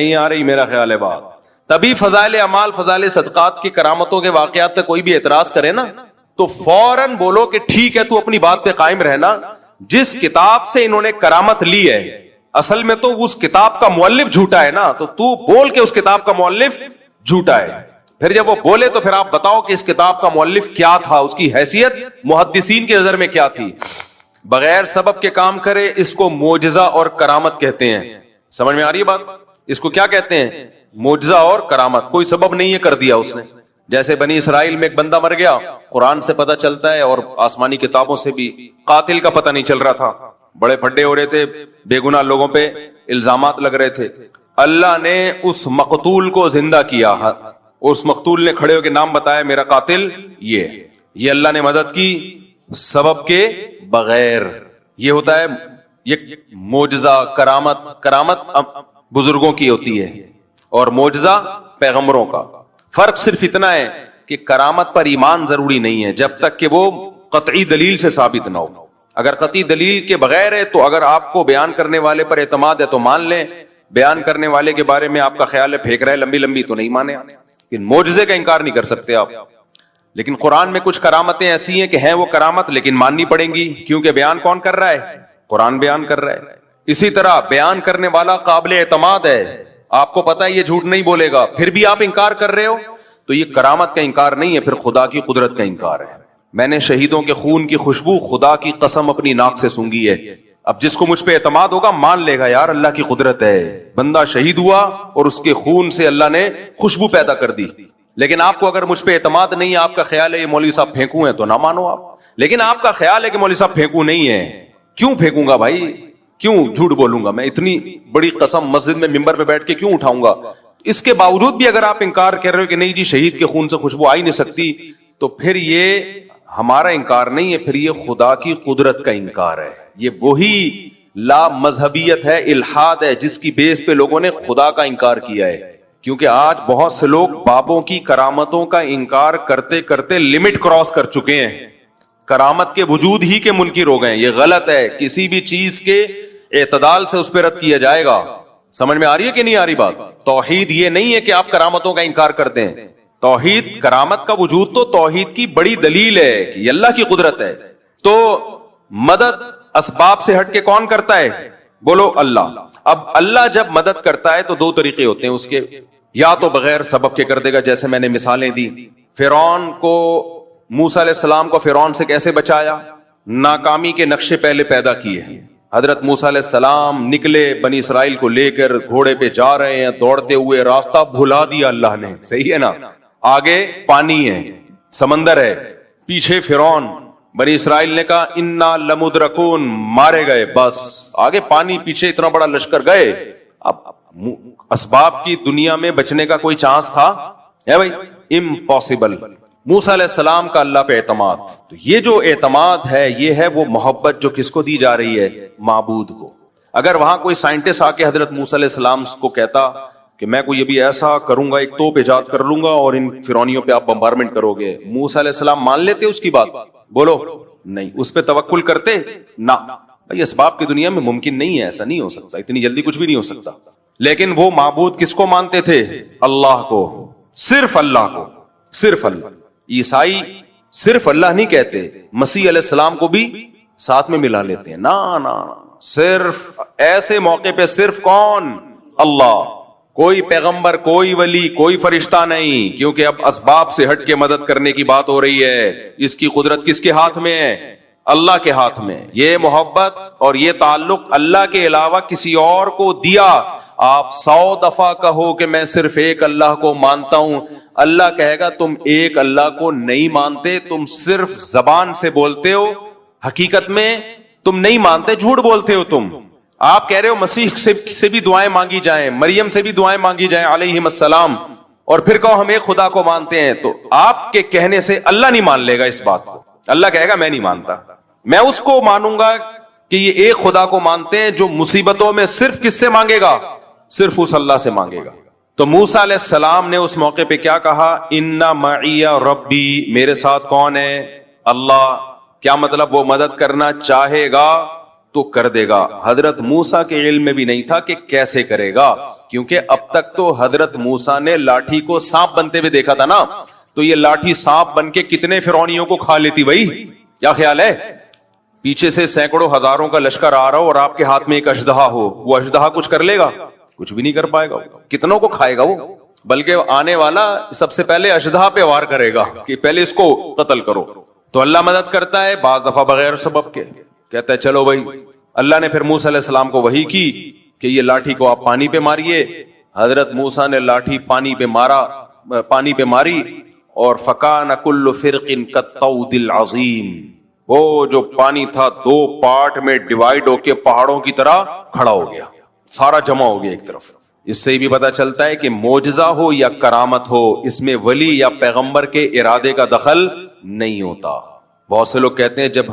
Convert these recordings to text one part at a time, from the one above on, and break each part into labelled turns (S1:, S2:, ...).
S1: نہیں آ رہی میرا خیال ہے بات. تبھی فضائل اعمال، فضائل صدقات کی کرامتوں کے واقعات پہ کوئی بھی اعتراض کرے نا تو فوراً بولو کہ ٹھیک ہے تو اپنی بات پہ قائم رہنا. جس کتاب سے انہوں نے کرامت لی ہے اصل میں تو اس کتاب کا مؤلف جھوٹا ہے نا، تو بول کہ اس کتاب کا مؤلف جھوٹا ہے. پھر جب وہ بولے تو پھر آپ بتاؤ کہ اس کتاب کا مؤلف کیا تھا، اس کی حیثیت محدثین کی نظر میں کیا تھی. بغیر سبب کے کام کرے اس کو معجزہ اور کرامت کہتے ہیں. سمجھ میں آ رہی ہے بات؟ اس کو کیا کہتے ہیں؟ معجزہ اور کرامت. کوئی سبب نہیں ہے، کر دیا اس نے. جیسے بنی اسرائیل میں ایک بندہ مر گیا، قرآن سے پتہ چلتا ہے اور آسمانی کتابوں سے بھی. قاتل کا پتہ نہیں چل رہا تھا، بڑے پھڈے ہو رہے تھے، بے گناہ لوگوں پہ الزامات لگ رہے تھے. اللہ نے اس مقتول کو زندہ کیا، اس مقتول نے کھڑے ہو کے نام بتایا میرا قاتل یہ اللہ نے مدد کی سبب کے بغیر. یہ ہوتا ہے یہ معجزہ. کرامت بزرگوں کی ہوتی ہے اور معجزہ پیغمبروں کا. فرق صرف اتنا ہے کہ کرامت پر ایمان ضروری نہیں ہے جب تک کہ وہ قطعی دلیل سے ثابت نہ ہو. اگر قطعی دلیل کے بغیر ہے تو اگر آپ کو بیان کرنے والے پر اعتماد ہے تو مان لیں، بیان کرنے والے کے بارے میں آپ کا خیال ہے پھینک رہا ہے لمبی لمبی تو نہیں مانے. لیکن معجزے کا انکار نہیں کر سکتے آپ. لیکن قرآن میں کچھ کرامتیں ایسی ہیں کہ ہیں وہ کرامت لیکن ماننی پڑیں گی، کیونکہ بیان کون کر رہا ہے؟ قرآن بیان کر رہا ہے. اسی طرح بیان کرنے والا قابل اعتماد ہے، آپ کو پتا ہے یہ جھوٹ نہیں بولے گا، پھر بھی آپ انکار کر رہے ہو تو یہ کرامت کا انکار نہیں ہے، پھر خدا کی قدرت کا انکار ہے. میں نے شہیدوں کے خون کی خوشبو خدا کی قسم اپنی ناک سے سونگھی ہے. اب جس کو مجھ پہ اعتماد ہوگا مان لے گا یار اللہ کی قدرت ہے. بندہ شہید ہوا اور اس کے خون سے اللہ نے خوشبو پیدا کر دی. لیکن آپ کو اگر مجھ پہ اعتماد نہیں ہے، آپ کا خیال ہے یہ مولوی صاحب پھینکوں ہیں تو نہ مانو آپ. لیکن آپ کا خیال ہے کہ مولوی صاحب پھینکوں نہیں ہے، کیوں پھینکوں گا بھائی؟ کیوں جھوٹ بولوں گا میں؟ اتنی بڑی قسم مسجد میں ممبر پہ بیٹھ کے کیوں اٹھاؤں گا؟ اس کے باوجود بھی اگر آپ انکار کر رہے ہو کہ نہیں جی شہید کے خون سے خوشبو آ ہی نہیں سکتی، تو پھر یہ ہمارا انکار نہیں ہے، پھر یہ خدا کی قدرت کا انکار ہے. یہ وہی لا مذہبیت ہے، الحاد ہے، جس کی بیس پہ لوگوں نے خدا کا انکار کیا ہے. کیونکہ آج بہت سے لوگ بابوں کی کرامتوں کا انکار کرتے کرتے لمٹ کراس کر چکے ہیں، کرامت کے وجود ہی کے منکر ہو گئے ہیں. یہ غلط ہے. کسی بھی چیز کے اعتدال سے اس پہ رد کیا جائے گا. سمجھ میں آ رہی ہے کہ نہیں آ رہی بات؟ توحید یہ نہیں ہے کہ آپ کرامتوں کا انکار کرتے ہیں. توحید کرامت کا وجود تو توحید کی بڑی دلیل ہے کہ یہ اللہ کی قدرت ہے. تو مدد اسباب سے ہٹ کے کون کرتا ہے؟ بولو اللہ. اب اللہ جب مدد کرتا ہے تو دو طریقے ہوتے ہیں اس کے. یا تو بغیر سبب کے کر دے گا، جیسے میں نے مثالیں دی. فرعون کو، موسیٰ علیہ السلام کو فرعون سے کیسے بچایا؟ ناکامی کے نقشے پہلے پیدا کیے. حضرت موسیٰ علیہ السلام نکلے بنی اسرائیل کو لے کر، گھوڑے پہ جا رہے ہیں دوڑتے ہوئے، راستہ بھلا دیا اللہ نے. صحیح ہے نا؟ آگے پانی ہے، سمندر ہے، پیچھے فرعون. بنی اسرائیل نے کہا انا لمدرکون، مارے گئے. بس آگے پانی، پیچھے اتنا بڑا لشکر گئے. اب اسباب کی دنیا میں بچنے کا کوئی چانس تھا ہے بھائی؟ امپاسبل. موسیٰ علیہ السلام کا اللہ پہ اعتماد. تو یہ جو اعتماد ہے یہ ہے وہ محبت جو کس کو دی جا رہی ہے؟ معبود کو. اگر وہاں کوئی سائنٹسٹ آ کے حضرت موسیٰ علیہ السلام کو کہتا کہ میں کوئی ابھی ایسا کروں گا، ایک توپ ایجاد کر لوں گا اور ان فرعونیوں پہ آپ بمبارمنٹ کرو گے، موسیٰ علیہ السلام مان لیتے اس کی بات؟ بولو نہیں. اس پہ توکل کرتے؟ نہ بھائی، اسباب کی دنیا میں ممکن نہیں ہے، ایسا نہیں ہو سکتا، اتنی جلدی کچھ بھی نہیں ہو سکتا. لیکن وہ معبود کس کو مانتے تھے؟ اللہ کو، صرف اللہ کو، صرف اللہ. عیسائی صرف اللہ نہیں کہتے، مسیح علیہ السلام کو بھی ساتھ میں ملا لیتے ہیں. نا صرف ایسے موقع پہ صرف کون؟ اللہ. کوئی پیغمبر، کوئی ولی، کوئی فرشتہ نہیں، کیونکہ اب اسباب سے ہٹ کے مدد کرنے کی بات ہو رہی ہے. اس کی قدرت کس کے ہاتھ میں ہے؟ اللہ کے ہاتھ میں. یہ محبت اور یہ تعلق اللہ کے علاوہ کسی اور کو دیا. آپ 100 دفعہ کہو کہ میں صرف ایک اللہ کو مانتا ہوں، اللہ کہے گا تم ایک اللہ کو نہیں مانتے، تم صرف زبان سے بولتے ہو، حقیقت میں تم نہیں مانتے، جھوٹ بولتے ہو تم. آپ کہہ رہے ہو مسیح سے بھی دعائیں مانگی جائیں، مریم سے بھی دعائیں مانگی جائیں علیہم السلام، اور پھر کہو ہم ایک خدا کو مانتے ہیں. تو آپ کے کہنے سے اللہ نہیں مان لے گا اس بات کو. اللہ کہے گا میں نہیں مانتا، میں اس کو مانوں گا کہ یہ ایک خدا کو مانتے ہیں جو مصیبتوں میں صرف کس سے مانگے گا؟ صرف اس اللہ سے مانگے گا. تو موسیٰ علیہ السلام نے اس موقع پہ کیا کہا؟ ان معی ربی، میرے ساتھ کون ہے؟ اللہ. کیا مطلب؟ وہ مدد کرنا چاہے گا تو کر دے گا. حضرت موسیٰ کے علم میں بھی نہیں تھا کہ کیسے کرے گا, کیونکہ اب تک تو حضرت موسیٰ نے لاٹھی کو سانپ بنتے ہوئے دیکھا تھا نا, تو یہ لاٹھی سانپ بن کے کتنے فرعونیوں کو کھا لیتی بھائی, کیا خیال ہے؟ پیچھے سے سینکڑوں ہزاروں کا لشکر آ رہا ہو اور آپ کے ہاتھ میں ایک اژدہا ہو, وہ اژدہا کچھ کر لے گا؟ کچھ بھی نہیں کر پائے گا. کتنوں کو کھائے گا وہ؟ بلکہ آنے والا سب سے پہلے اژدہا پہ وار کرے گا کہ پہلے اس کو قتل کرو. تو اللہ مدد کرتا ہے بعض دفعہ بغیر سبب کے, کہتا ہے چلو بھائی. اللہ نے پھر موسیٰ علیہ السلام کو وحی کی کہ یہ لاٹھی کو آپ پانی پہ ماریے. حضرت موسیٰ نے لاٹھی پانی پہ ماری اور فکان کل فرق کالطود العظیم, وہ جو پانی تھا 2 پارٹ میں ڈیوائیڈ ہو کے پہاڑوں کی طرح کھڑا ہو گیا, سارا جمع ہو گیا ایک طرف. اس سے بھی پتا چلتا ہے کہ معجزہ ہو یا کرامت ہو, اس میں ولی یا پیغمبر کے ارادے کا دخل نہیں ہوتا. بہت سے لوگ کہتے ہیں جب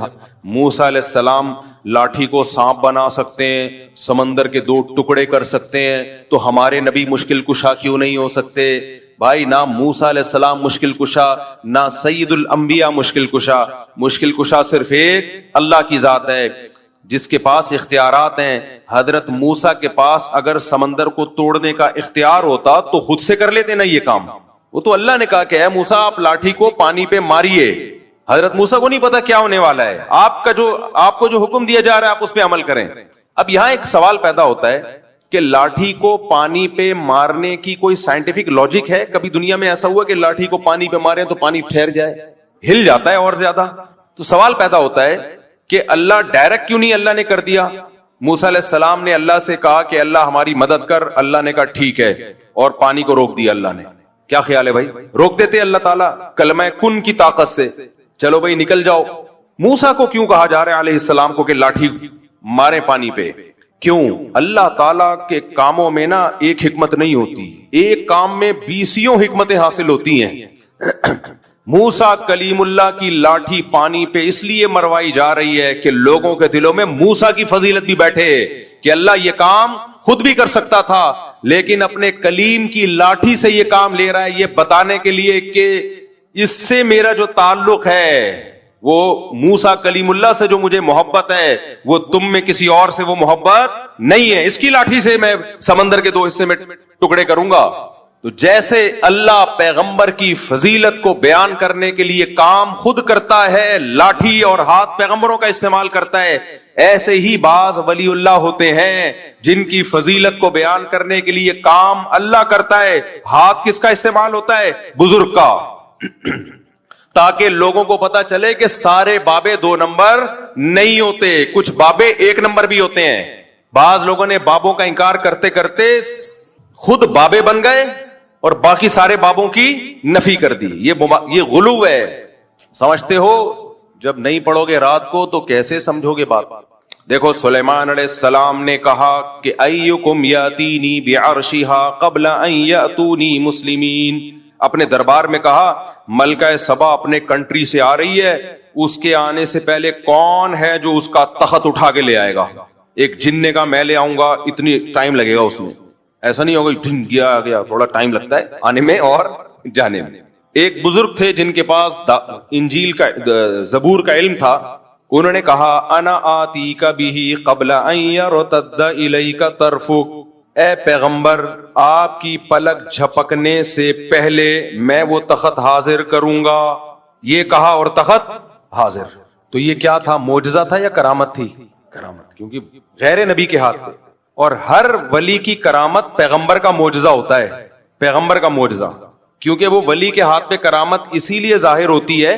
S1: موسیٰ علیہ السلام لاٹھی کو سانپ بنا سکتے ہیں, سمندر کے 2 ٹکڑے کر سکتے ہیں, تو ہمارے نبی مشکل کشا کیوں نہیں ہو سکتے؟ بھائی نہ موسیٰ علیہ السلام مشکل کشا, نہ سید الانبیاء مشکل کشا. مشکل کشا صرف ایک اللہ کی ذات ہے جس کے پاس اختیارات ہیں. حضرت موسیٰ کے پاس اگر سمندر کو توڑنے کا اختیار ہوتا تو خود سے کر لیتے نا یہ کام. وہ تو اللہ نے کہا کہ اے موسیٰ آپ لاٹھی کو پانی پہ ماریے. حضرت موسیٰ کو نہیں پتا کیا ہونے والا ہے, آپ کو جو حکم دیا جا رہا ہے آپ اس پہ عمل کریں. اب یہاں ایک سوال پیدا ہوتا ہے کہ لاٹھی کو پانی پہ مارنے کی کوئی سائنٹیفک لاجک ہے؟ کبھی دنیا میں ایسا ہوا کہ لاٹھی کو پانی پہ مارے تو پانی ٹھہر جائے؟ ہل جاتا ہے اور زیادہ. تو سوال پیدا ہوتا ہے کہ اللہ ڈائریکٹ کیوں نہیں اللہ نے کر دیا؟ موسیٰ علیہ السلام نے اللہ سے کہا کہ اللہ ہماری مدد کر, اللہ نے کہا ٹھیک ہے, اور پانی کو روک دیا اللہ نے. کیا خیال ہے بھائی؟ روک دیتے اللہ تعالیٰ کلمہ کن کی طاقت سے, چلو بھائی نکل جاؤ. موسیٰ کو کیوں کہا جا رہا ہے علیہ السلام کو کہ لاٹھی مارے پانی پہ؟ کیوں؟ اللہ تعالیٰ کے کاموں میں نا ایک حکمت نہیں ہوتی, ایک کام میں 20 حکمتیں حاصل ہوتی ہیں. موسیٰ کلیم اللہ کی لاٹھی پانی پہ اس لیے مروائی جا رہی ہے کہ لوگوں کے دلوں میں موسیٰ کی فضیلت بھی بیٹھے کہ اللہ یہ کام خود بھی کر سکتا تھا لیکن اپنے کلیم کی لاٹھی سے یہ کام لے رہا ہے, یہ بتانے کے لیے کہ اس سے میرا جو تعلق ہے وہ موسیٰ کلیم اللہ سے جو مجھے محبت ہے وہ تم میں کسی اور سے وہ محبت نہیں ہے. اس کی لاٹھی سے میں سمندر کے 2 حصے میں ٹکڑے کروں گا. تو جیسے اللہ پیغمبر کی فضیلت کو بیان کرنے کے لیے کام خود کرتا ہے, لاٹھی اور ہاتھ پیغمبروں کا استعمال کرتا ہے, ایسے ہی بعض ولی اللہ ہوتے ہیں جن کی فضیلت کو بیان کرنے کے لیے کام اللہ کرتا ہے, ہاتھ کس کا استعمال ہوتا ہے؟ بزرگ کا. تاکہ لوگوں کو پتا چلے کہ سارے بابے 2 نمبر نہیں ہوتے, کچھ بابے 1 نمبر بھی ہوتے ہیں. بعض لوگوں نے بابوں کا انکار کرتے کرتے خود بابے بن گئے اور باقی سارے بابوں کی نفی کر دی. یہ غلو ہے. سمجھتے ہو؟ جب نہیں پڑھو گے رات کو تو کیسے سمجھو گے بات؟ دیکھو سلیمان علیہ السلام نے کہا کہ ایکم یاتینی بعرشھا قبل ان یاتونی مسلمین. اپنے دربار میں کہا ملکہ سبا اپنے کنٹری سے آ رہی ہے, اس کے آنے سے پہلے کون ہے جو اس کا تخت اٹھا کے لے آئے گا؟ ایک جننے کا میں لے آؤں گا, اتنی ٹائم لگے گا اس میں. ایسا نہیں ہوگا جن گیا آ گیا, تھوڑا ٹائم لگتا ہے آنے میں اور جانے میں. ایک بزرگ تھے جن کے پاس انجیل کا زبور کا علم تھا, انہوں نے کہا انا آتیک بہ قبل ان یرتد الیک طرفک. اے پیغمبر آپ کی پلک جھپکنے سے پہلے میں وہ تخت حاضر کروں گا. یہ کہا اور تخت حاضر. تو یہ کیا تھا؟ معجزہ تھا یا کرامت تھی؟ کرامت, کیونکہ غیر نبی کے ہاتھ پہ. اور ہر ولی کی کرامت پیغمبر کا معجزہ ہوتا ہے, پیغمبر کا معجزہ, کیونکہ وہ ولی کے ہاتھ پہ کرامت اسی لیے ظاہر ہوتی ہے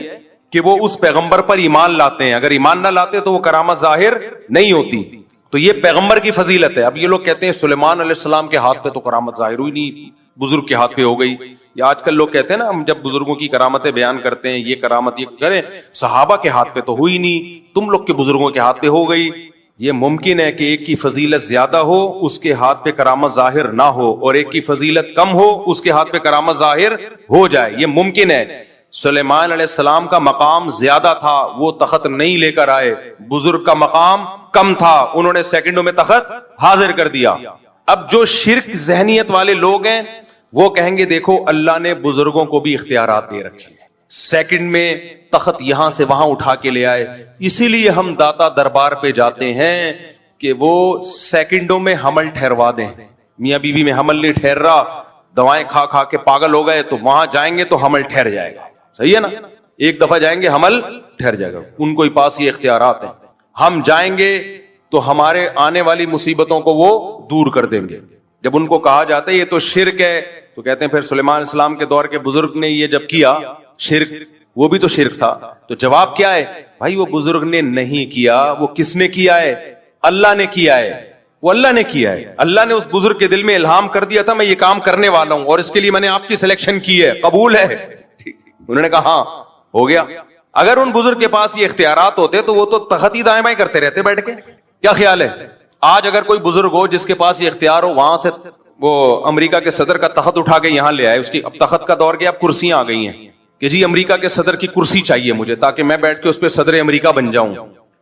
S1: کہ وہ اس پیغمبر پر ایمان لاتے ہیں. اگر ایمان نہ لاتے تو وہ کرامت ظاہر نہیں ہوتی. تو یہ پیغمبر کی فضیلت ہے. اب یہ لوگ کہتے ہیں سلیمان علیہ السلام کے ہاتھ پہ تو کرامت ظاہر ہوئی نہیں, بزرگ کے ہاتھ پہ ہو گئی. یا آج کل لوگ کہتے ہیں نا, ہم جب بزرگوں کی کرامتیں بیان کرتے ہیں, یہ کرامت یہ کریں, صحابہ کے ہاتھ پہ تو ہوئی نہیں, تم لوگ کے بزرگوں کے ہاتھ پہ ہو گئی. یہ ممکن ہے کہ ایک کی فضیلت زیادہ ہو اس کے ہاتھ پہ کرامت ظاہر نہ ہو, اور ایک کی فضیلت کم ہو اس کے ہاتھ پہ کرامت ظاہر ہو جائے. یہ ممکن ہے. سلیمان علیہ السلام کا مقام زیادہ تھا, وہ تخت نہیں لے کر آئے. بزرگ کا مقام کم تھا, انہوں نے سیکنڈوں میں تخت حاضر کر دیا. اب جو شرک ذہنیت والے لوگ ہیں وہ کہیں گے دیکھو اللہ نے بزرگوں کو بھی اختیارات دے رکھے ہیں, سیکنڈ میں تخت یہاں سے وہاں اٹھا کے لے آئے. اسی لیے ہم داتا دربار پہ جاتے ہیں کہ وہ سیکنڈوں میں حمل ٹھہروا دیں. میاں بیوی میں حمل نہیں ٹھہر رہا, دوائیں کھا کھا کے پاگل ہو گئے, تو وہاں جائیں گے تو حمل ٹھہر جائے گا. صحیح ہے نا, ایک دفعہ جائیں گے حمل ٹھہر جائے گا. ان کو ہی پاس یہ اختیارات ہیں. ہم جائیں گے تو ہمارے آنے والی مصیبتوں کو وہ دور کر دیں گے. جب ان کو کہا جاتا ہے یہ تو شرک ہے, تو کہتے ہیں پھر سلیمان علیہ السلام کے دور کے بزرگ نے یہ جب کیا شرک, وہ بھی تو شرک تھا. تو جواب کیا ہے بھائی, وہ بزرگ نے نہیں کیا, وہ کس نے کیا ہے؟ اللہ نے کیا ہے. وہ اللہ نے کیا ہے. اللہ نے اس بزرگ کے دل میں الہام کر دیا تھا میں یہ کام کرنے والا ہوں, اور اس کے لیے میں نے آپ کی سلیکشن کی ہے, قبول ہے. انہوں نے کہا ہاں ہو گیا. اگر ان بزرگ کے پاس یہ اختیارات ہوتے تو وہ تو تخت ہی دائیں بائیں کرتے رہتے بیٹھ کے. کیا خیال ہے آج اگر کوئی بزرگ ہو جس کے پاس یہ اختیار ہو, وہاں سے وہ امریکہ کے صدر کا تخت اٹھا کے یہاں لے آئے, اس کی اب تخت کا دور گیا, اب کرسیاں آ گئی ہیں کہ جی امریکہ کے صدر کی کرسی چاہیے مجھے تاکہ میں بیٹھ کے اس پہ صدر امریکہ بن جاؤں,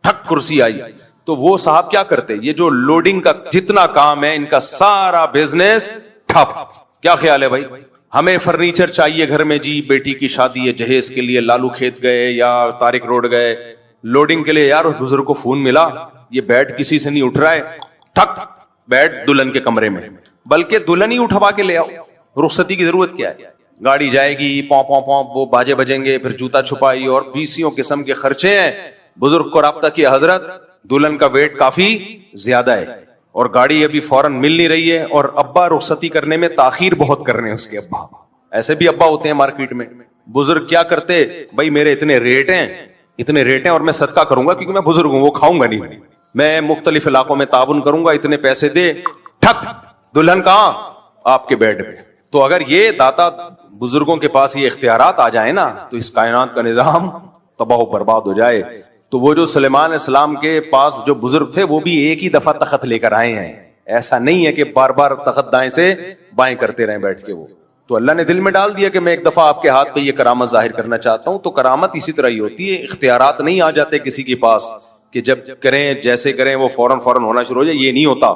S1: ٹھک کرسی آئی. تو وہ صاحب کیا کرتے, یہ جو لوڈنگ کا جتنا کام ہے ان کا سارا بزنس ٹھپ. کیا خیال ہے بھائی, ہمیں فرنیچر چاہیے گھر میں, جی بیٹی کی شادی ہے, جہیز کے لیے لالو کھیت گئے یا طارق روڈ گئے لوڈنگ کے لیے, یار اس بزرگ کو فون ملا, یہ بیٹ کسی سے نہیں اٹھ رہا ہے, ٹھک بیٹ دلہن کے کمرے میں, بلکہ دلہن ہی اٹھوا کے لے آؤ. رخصتی کی ضرورت کیا ہے, گاڑی جائے گی پوں پوں پوں, وہ باجے بجیں گے, پھر جوتا چھپائی اور 20 قسم کے خرچے ہیں. بزرگ کو رابطہ کیا حضرت دلہن کا ویٹ کافی زیادہ ہے اور گاڑی ابھی فوراً مل نہیں رہی ہے, اور ابا رخصتی کرنے میں تاخیر بہت کر رہے ہیں اس کے ابا. ایسے بھی ابا ہوتے ہیں مارکیٹ میں. بزرگ کیا کرتے, بھائی میرے اتنے ریٹ ہیں اور میں صدقہ کروں گا کیونکہ میں بزرگ ہوں, وہ کھاؤں گا نہیں, میں مختلف علاقوں میں تعاون کروں گا, اتنے پیسے دے, ٹھک دلہن کہاں, آپ کے بیڈ پہ. تو اگر یہ داتا بزرگوں کے پاس یہ اختیارات آ جائیں نا تو اس کائنات کا نظام تباہ و برباد ہو جائے. تو وہ جو سلیمان علیہ السلام کے پاس جو بزرگ تھے وہ بھی ایک ہی دفعہ تخت لے کر آئے ہیں, ایسا نہیں ہے کہ بار بار تخت دائیں سے بائیں کرتے رہیں بیٹھ کے. وہ تو اللہ نے دل میں ڈال دیا کہ میں ایک دفعہ آپ کے ہاتھ پہ یہ کرامت ظاہر کرنا چاہتا ہوں. تو کرامت اسی طرح ہی ہوتی ہے, اختیارات نہیں آ جاتے کسی کے پاس کہ جب کریں جیسے کریں وہ فوراً ہونا شروع ہو جائے, یہ نہیں ہوتا.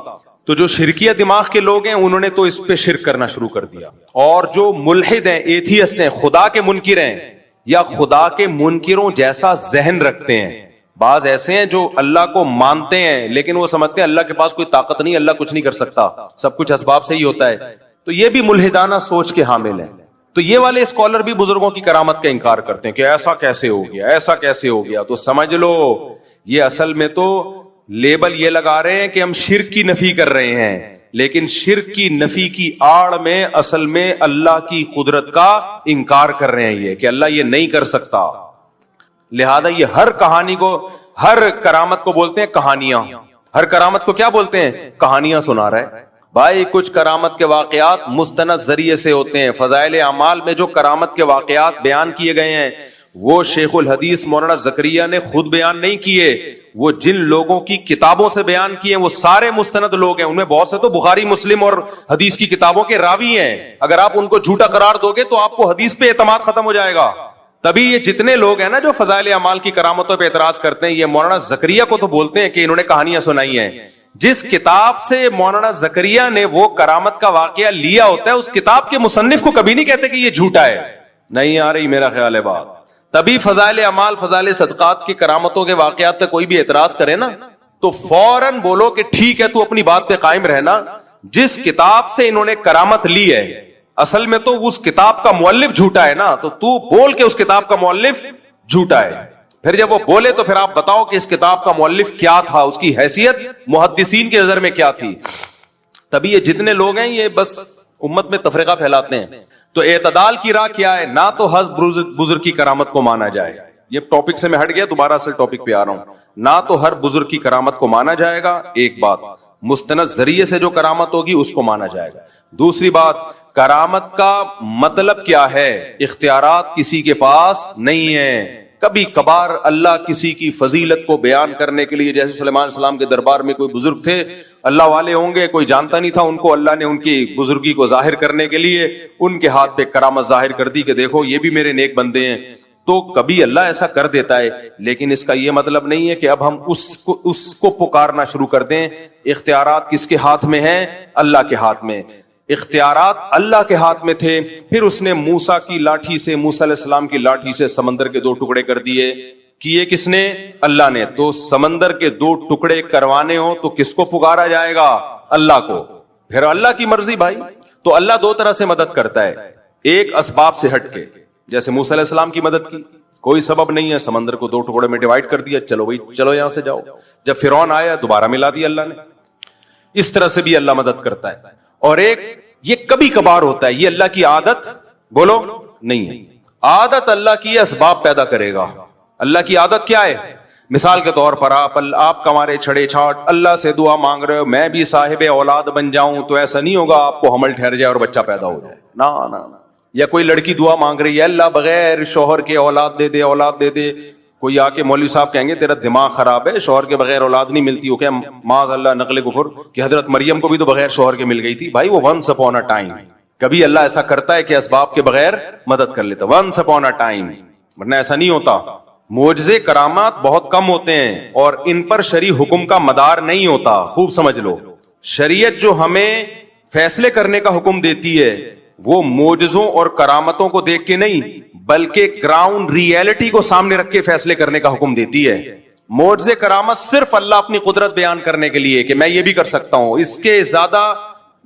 S1: تو جو شرکیہ دماغ کے لوگ ہیں انہوں نے تو اس پہ شرک کرنا شروع کر دیا, اور جو ملحد ہیں, ایتھیسٹ ہیں, خدا کے منکر ہیں یا خدا کے منکروں جیسا ذہن رکھتے ہیں. بعض ایسے ہیں جو اللہ کو مانتے ہیں لیکن وہ سمجھتے ہیں اللہ کے پاس کوئی طاقت نہیں, اللہ کچھ نہیں کر سکتا, سب کچھ اسباب سے ہی ہوتا ہے. تو یہ بھی ملحدانہ سوچ کے حامل ہیں. تو یہ والے اسکالر بھی بزرگوں کی کرامت کا انکار کرتے ہیں کہ ایسا کیسے ہو گیا, ایسا کیسے ہو گیا. تو سمجھ لو یہ اصل میں تو لیبل یہ لگا رہے ہیں کہ ہم شرک کی نفی کر رہے ہیں, لیکن شرک کی نفی کی آڑ میں اصل میں اللہ کی قدرت کا انکار کر رہے ہیں, یہ کہ اللہ یہ نہیں کر سکتا. لہذا یہ ہر کہانی کو, ہر کرامت کو بولتے ہیں کہانیاں. ہر کرامت کو کیا بولتے ہیں, کہانیاں سنا رہا ہے. بھائی کچھ کرامت کے واقعات مستند ذریعے سے ہوتے ہیں. فضائل اعمال میں جو کرامت کے واقعات بیان کیے گئے ہیں وہ شیخ الحدیث مولانا زکریا نے خود بیان نہیں کیے, وہ جن لوگوں کی کتابوں سے بیان کیے ہیں وہ سارے مستند لوگ ہیں. ان میں بہت سے تو بخاری مسلم اور حدیث کی کتابوں کے راوی ہیں. اگر آپ ان کو جھوٹا قرار دو گے تو آپ کو حدیث پہ اعتماد ختم ہو جائے گا. تبھی یہ جتنے لوگ ہیں نا جو فضائل اعمال کی کرامتوں پہ اعتراض کرتے ہیں, یہ مولانا زکریا کو تو بولتے ہیں کہ انہوں نے کہانیاں سنائی ہیں. جس کتاب سے مولانا زکریا نے وہ کرامت کا واقعہ لیا ہوتا ہے اس کتاب کے مصنف کو کبھی نہیں کہتے کہ یہ جھوٹا ہے. نہیں آ رہی میرا خیال ہے بات. تبھی فضائل اعمال, فضائل صدقات کی کرامتوں کے واقعات پہ کوئی بھی اعتراض کرے نا تو فوراً بولو کہ ٹھیک ہے تو اپنی بات پہ قائم رہنا. جس کتاب سے انہوں نے کرامت لی ہے اصل میں تو اس کتاب کا مؤلف جھوٹا ہے نا, تو بول کے اس کتاب کا مؤلف جھوٹا ہے. پھر جب وہ بولے تو پھر آپ بتاؤ کہ اس کتاب کا مؤلف کیا تھا, اس کی حیثیت محدثین کی نظر میں کیا تھی. تبھی یہ جتنے لوگ ہیں یہ بس امت میں تفرقہ پھیلاتے ہیں. تو اعتدال کی راہ کیا ہے, نہ تو ہر بزرگ کی کرامت کو مانا جائے. یہ ٹاپک سے میں ہٹ گیا, دوبارہ اصل ٹاپک پہ آ رہا ہوں. نہ تو ہر بزرگ کی کرامت کو مانا جائے گا, ایک بات. مستند ذریعے سے جو کرامت ہوگی اس کو مانا جائے گا. دوسری بات, کرامت کا مطلب کیا ہے, اختیارات کسی کے پاس نہیں ہے. کبھی کبھار اللہ کسی کی فضیلت کو بیان کرنے کے لیے, جیسے سلیمان علیہ السلام کے دربار میں کوئی بزرگ تھے, اللہ والے ہوں گے, کوئی جانتا نہیں تھا ان کو, اللہ نے ان کی بزرگی کو ظاہر کرنے کے لیے ان کے ہاتھ پہ کرامت ظاہر کر دی کہ دیکھو یہ بھی میرے نیک بندے ہیں. تو کبھی اللہ ایسا کر دیتا ہے, لیکن اس کا یہ مطلب نہیں ہے کہ اب ہم اس کو پکارنا شروع کر دیں. اختیارات کس کے ہاتھ میں ہیں, اللہ کے ہاتھ میں. اختیارات اللہ کے ہاتھ میں تھے. پھر اس نے موسیٰ کی لاٹھی سے، موسیٰ علیہ السلام کی لاٹھی سے سمندر کے 2 ٹکڑے کر دیے. کیے کس نے؟ اللہ نے. تو سمندر کے 2 ٹکڑے کروانے ہو تو کس کو پکارا جائے گا؟ اللہ کو. پھر اللہ کی مرضی بھائی. تو اللہ 2 طرح سے مدد کرتا ہے. ایک اسباب سے ہٹ کے، جیسے موسیٰ علیہ السلام کی مدد کی، کوئی سبب نہیں ہے، سمندر کو 2 ٹکڑے میں ڈیوائڈ کر دیا، چلو بھائی چلو یہاں سے جاؤ. جب فرعون آیا دوبارہ ملا دیا اللہ نے. اس طرح سے بھی اللہ مدد کرتا ہے. اور ایک یہ کبھی کبھار ہوتا ہے، یہ اللہ کی عادت بولو نہیں ہے. عادت اللہ کی اسباب پیدا کرے گا. اللہ کی عادت کیا ہے؟ مثال کے طور پر آپ کمارے چھڑے چھاٹ اللہ سے دعا مانگ رہے ہو میں بھی صاحب اولاد بن جاؤں، تو ایسا نہیں ہوگا آپ کو حمل ٹھہر جائے اور بچہ پیدا ہو جائے. نہ. یا کوئی لڑکی دعا مانگ رہی ہے اللہ بغیر شوہر کے اولاد دے دے، اولاد دے دے. کوئی آ کے مولوی صاحب کہیں گے تیرا دماغ خراب ہے، شوہر کے بغیر اولاد نہیں ملتی. ہو کیا معاذ اللہ نقل کفر کہ حضرت مریم کو بھی تو بغیر شوہر کے مل گئی تھی. بھائی وہ ونس اپون اے ٹائم. کبھی اللہ ایسا کرتا ہے کہ اسباب کے بغیر مدد کر لیتا، ونس اپون اے ٹائم، ورنہ ایسا نہیں ہوتا. معجزے کرامات بہت کم ہوتے ہیں اور ان پر شرعی حکم کا مدار نہیں ہوتا. خوب سمجھ لو، شریعت جو ہمیں فیصلے کرنے کا حکم دیتی ہے وہ معجزوں اور کرامتوں کو دیکھ کے نہیں بلکہ گراؤنڈ ریئلٹی کو سامنے رکھ کے فیصلے کرنے کا حکم دیتی ہے. معجزے کرامت صرف اللہ اپنی قدرت بیان کرنے کے لیے کہ میں یہ بھی کر سکتا ہوں، اس کے زیادہ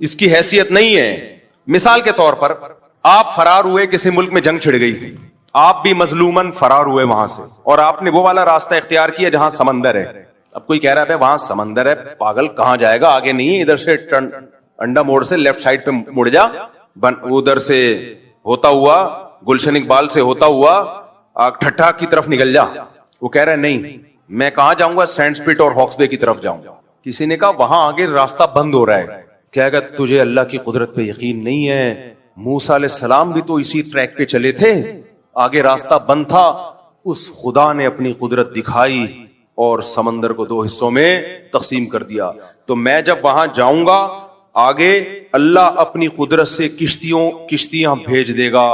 S1: اس کی حیثیت نہیں ہے. مثال کے طور پر آپ فرار ہوئے، کسی ملک میں جنگ چھڑ گئی، آپ بھی مظلومن فرار ہوئے وہاں سے، اور آپ نے وہ والا راستہ اختیار کیا جہاں سمندر ہے. اب کوئی کہہ رہا ہے وہاں سمندر ہے، پاگل کہاں جائے گا، آگے نہیں، ادھر سے انڈا موڑ سے لیفٹ سائڈ پہ مڑ جا، ادھر سے ہوتا ہوا گلشن اقبال سے ہوتا ہوا ٹھٹھا کی طرف نکل جا. وہ کہہ رہا ہے نہیں میں کہاں جاؤں گا، سینڈ سپٹ اور ہاکس بے کی طرف جاؤں گا. کسی نے کہا وہاں آگے راستہ بند ہو رہا ہے. کہے گا تجھے اللہ کی قدرت پہ یقین نہیں ہے، موسیٰ علیہ السلام بھی تو اسی ٹریک پہ چلے تھے، آگے راستہ بند تھا، اس خدا نے اپنی قدرت دکھائی اور سمندر کو 2 حصوں میں تقسیم کر دیا. تو میں جب وہاں جاؤں گا آگے اللہ اپنی قدرت سے کشتیاں بھیج دے گا،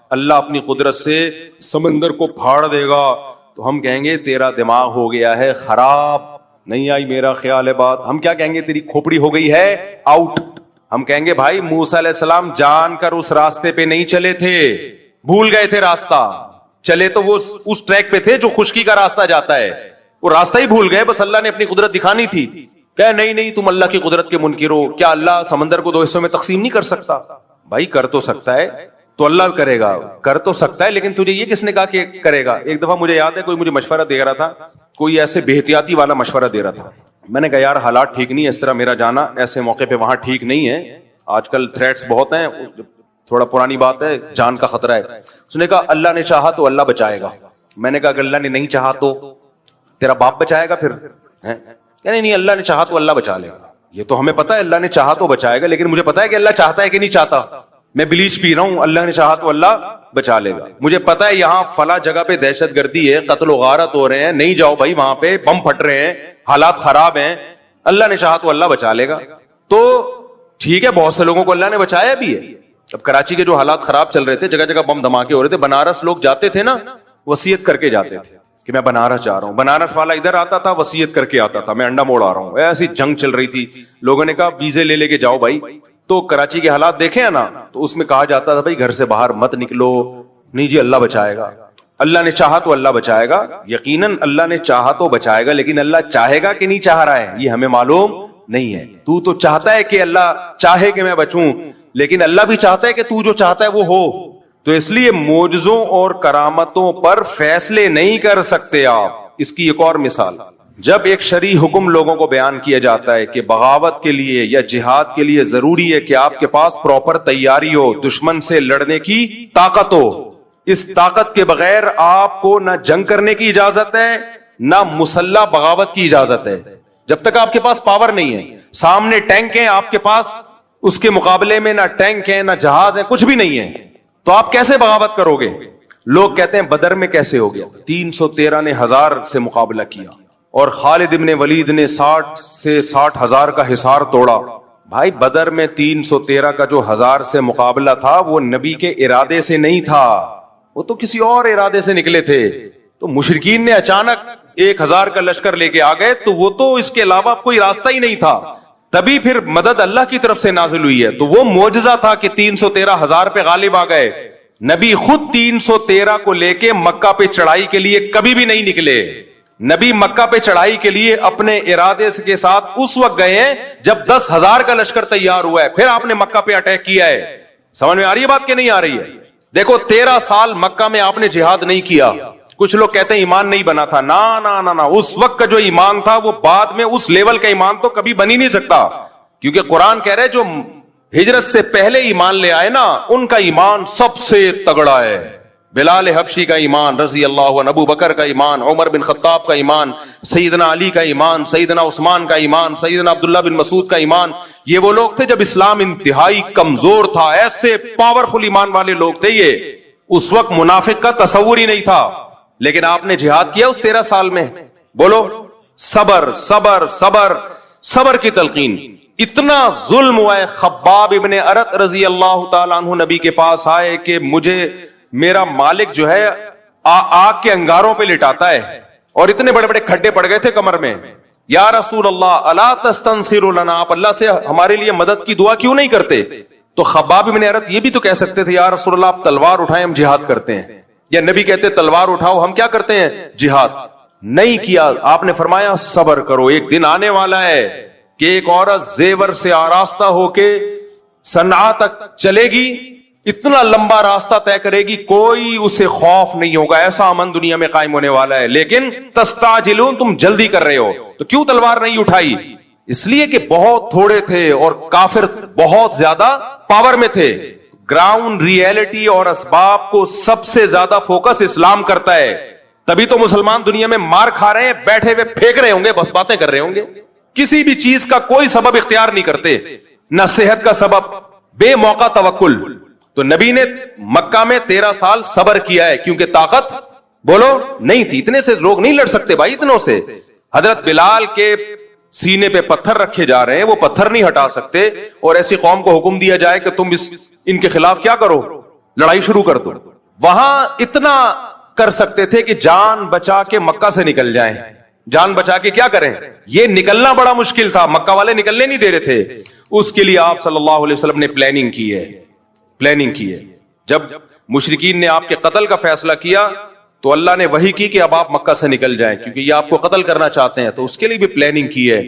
S1: اللہ اپنی قدرت سے سمندر کو پھاڑ دے گا. تو ہم کہیں گے تیرا دماغ ہو گیا ہے خراب، نہیں آئی میرا خیال ہے بات. ہم کیا کہیں گے؟ تیری کھوپڑی ہو گئی ہے آؤٹ. ہم کہیں گے بھائی موسیٰ علیہ السلام جان کر اس راستے پہ نہیں چلے تھے، بھول گئے تھے راستہ. چلے تو وہ اس ٹریک پہ تھے جو خشکی کا راستہ جاتا ہے، وہ راستہ ہی بھول گئے، بس اللہ نے اپنی قدرت دکھانی تھی. کہ نہیں تم اللہ کی قدرت کے منکر ہو، کیا اللہ سمندر کو 2 حصوں میں تقسیم نہیں کر سکتا؟ بھائی کر تو سکتا ہے، تو اللہ کرے گا، کر تو سکتا ہے، لیکن تجھے یہ کس نے کہا کہ کرے گا؟ ایک دفعہ مجھے یاد ہے کوئی مجھے مشورہ دے رہا تھا، کوئی ایسے بے احتیاطی والا مشورہ دے رہا تھا. میں نے کہا یار حالات ٹھیک نہیں ہے، اس طرح میرا جانا ایسے موقع پہ وہاں ٹھیک نہیں ہے، آج کل تھریٹس بہت ہیں، تھوڑا پرانی بات ہے، جان کا خطرہ ہے. اس نے کہا اللہ نے چاہا تو اللہ بچائے گا. میں نے کہا اگر اللہ نے نہیں چاہا تو تیرا باپ بچائے گا پھر؟ نہیں اللہ نے چاہا تو اللہ بچا لے گا. یہ تو ہمیں پتا ہے اللہ نے چاہا تو بچائے گا، لیکن مجھے پتا ہے کہ اللہ چاہتا ہے کہ نہیں چاہتا. میں بلیچ پی رہا ہوں، اللہ نے چاہا تو اللہ بچا لے گا. مجھے پتا ہے یہاں فلاں جگہ پہ دہشت گردی ہے، قتل و غارت ہو رہے ہیں، نہیں جاؤ بھائی، وہاں پہ بم پھٹ رہے ہیں، حالات خراب ہیں، اللہ نے چاہا تو اللہ بچا لے گا. تو ٹھیک ہے، بہت سے لوگوں کو اللہ نے بچایا بھی ہے. اب کراچی کے جو حالات خراب چل رہے تھے، جگہ جگہ بم دھماکے ہو رہے تھے، بنارس لوگ جاتے تھے نا، وصیت کر کے جاتے تھے کہ میں بنارس جا رہا ہوں. بنارس والا ادھر آتا تھا، وصیت کر کے آتا تھا میں انڈا موڑ آ رہا ہوں. ایسی جنگ چل رہی تھی، لوگوں نے کہا ویزے لے کے جاؤ بھائی. تو کراچی کے حالات دیکھیں نا، تو اس میں کہا جاتا تھا بھائی گھر سے باہر مت نکلو. نہیں جی اللہ بچائے گا، اللہ نے چاہا تو اللہ بچائے گا. یقیناً اللہ نے چاہا تو بچائے گا، لیکن اللہ چاہے گا کہ نہیں چاہ رہا ہے یہ ہمیں معلوم نہیں ہے. تو چاہتا ہے کہ اللہ چاہے کہ میں بچوں، لیکن اللہ بھی چاہتا ہے کہ تو جو چاہتا ہے وہ ہو. تو اس لیے معجزوں اور کرامتوں پر فیصلے نہیں کر سکتے آپ. اس کی ایک اور مثال، جب ایک شرعی حکم لوگوں کو بیان کیا جاتا ہے کہ بغاوت کے لیے یا جہاد کے لیے ضروری ہے کہ آپ کے پاس پراپر تیاری ہو، دشمن سے لڑنے کی طاقت ہو. اس طاقت کے بغیر آپ کو نہ جنگ کرنے کی اجازت ہے، نہ مسلح بغاوت کی اجازت ہے. جب تک آپ کے پاس پاور نہیں ہے، سامنے ٹینک ہیں آپ کے پاس، اس کے مقابلے میں نہ ٹینک ہے نہ جہاز ہے، کچھ بھی نہیں ہے، تو آپ کیسے بغاوت کرو گے؟ لوگ کہتے ہیں بدر میں کیسے ہو گیا؟ 313 نے 1000 سے مقابلہ کیا اور خالد ابن ولید نے 60 سے 60,000 کا حصار توڑا. بھائی بدر میں 313 کا جو 1000 سے مقابلہ تھا وہ نبی کے ارادے سے نہیں تھا، وہ تو کسی اور ارادے سے نکلے تھے. تو مشرکین نے اچانک 1000 کا لشکر لے کے آ گئے، تو وہ تو اس کے علاوہ کوئی راستہ ہی نہیں تھا. تبھی پھر مدد اللہ کی طرف سے نازل ہوئی ہے. تو وہ معجزہ تھا کہ 313,000 پہ غالب آ گئے. نبی خود 313 کو لے کے مکہ پہ چڑھائی کے لیے کبھی بھی نہیں نکلے. نبی مکہ پہ چڑھائی کے لیے اپنے ارادے کے ساتھ اس وقت گئے ہیں جب 10,000 کا لشکر تیار ہوا ہے. پھر آپ نے مکہ پہ اٹیک کیا ہے. سمجھ میں آ رہی ہے بات کہ نہیں آ رہی ہے؟ دیکھو 13 سال مکہ میں آپ نے جہاد نہیں کیا. کچھ لوگ کہتے ہیں ایمان نہیں بنا تھا. نا اس وقت کا جو ایمان تھا وہ بعد میں اس لیول کا ایمان تو کبھی بن ہی نہیں سکتا. کیونکہ قرآن کہہ رہے جو ہجرت سے پہلے ایمان لے آئے نا ان کا ایمان سب سے تگڑا ہے. بلال حبشی کا ایمان رضی اللہ عنہ، ابو بکر کا ایمان، عمر بن خطاب کا ایمان، سیدنا علی کا ایمان، سیدنا عثمان کا ایمان، سیدنا عبداللہ بن مسعود کا ایمان. یہ وہ لوگ تھے جب اسلام انتہائی کمزور تھا. ایسے پاورفل ایمان والے لوگ تھے یہ. اس وقت منافق کا تصور ہی نہیں تھا. لیکن آپ نے جہاد کیا اس 13 سال میں. بولو صبر صبر صبر صبر کی تلقین. اتنا ظلم ہوا ہے. خباب ابن ارت رضی اللہ تعالیٰ عنہ نبی کے پاس آئے کہ مجھے میرا مالک جو ہے آگ کے انگاروں پہ لٹاتا ہے اور اتنے بڑے بڑے کھڈے پڑ گئے تھے کمر میں. یا رسول اللہ الا تستنصر لنا، آپ اللہ سے ہمارے لیے مدد کی دعا کیوں نہیں کرتے؟ تو خباب ابن ارت یہ بھی تو کہہ سکتے تھے یا رسول اللہ آپ تلوار اٹھائیں ہم جہاد کرتے ہیں، یا نبی کہتے تلوار اٹھاؤ ہم کیا کرتے ہیں جہاد. نہیں کیا. آپ نے فرمایا صبر کرو، ایک دن آنے والا ہے کہ ایک عورت زیور سے آراستہ ہو کے صنعاء تک چلے گی، اتنا لمبا راستہ طے کرے گی، کوئی اسے خوف نہیں ہوگا. ایسا امن دنیا میں قائم ہونے والا ہے. لیکن تستعجلون، تم جلدی کر رہے ہو. تو کیوں تلوار نہیں اٹھائی؟ اس لیے کہ بہت تھوڑے تھے اور کافر بہت زیادہ پاور میں تھے. گراؤنڈ ریئلٹی اور اسباب کو سب سے زیادہ فوکس اسلام کرتا ہے. تبھی تو مسلمان دنیا میں مار کھا رہے ہیں، بیٹھے ہوئے پھینک رہے ہوں گے، بس باتیں کر رہے ہوں گے. کسی بھی چیز کا کوئی سبب اختیار نہیں کرتے، نہ صحت کا سبب، بے موقع توکل. تو نبی نے مکہ میں 13 سال صبر کیا ہے کیونکہ طاقت بولو نہیں تھی. اتنے سے لوگ نہیں لڑ سکتے بھائی، اتنوں سے. حضرت بلال کے سینے پہ پتھر رکھے جا رہے ہیں، وہ پتھر نہیں ہٹا سکتے، اور ایسی قوم کو حکم دیا جائے کہ تم ان کے خلاف کیا کرو، لڑائی شروع کر دو. وہاں اتنا کر سکتے تھے کہ جان بچا کے مکہ سے نکل جائیں. جان بچا کے کیا کریں؟ یہ نکلنا بڑا مشکل تھا، مکہ والے نکلنے نہیں دے رہے تھے. اس کے لیے آپ صلی اللہ علیہ وسلم نے پلاننگ کی ہے. جب مشرکین نے آپ کے قتل کا فیصلہ کیا تو اللہ نے وحی کی کہ اب آپ مکہ سے نکل جائیں کیونکہ یہ آپ کو قتل کرنا چاہتے ہیں. تو اس کے لیے بھی پلاننگ کی ہے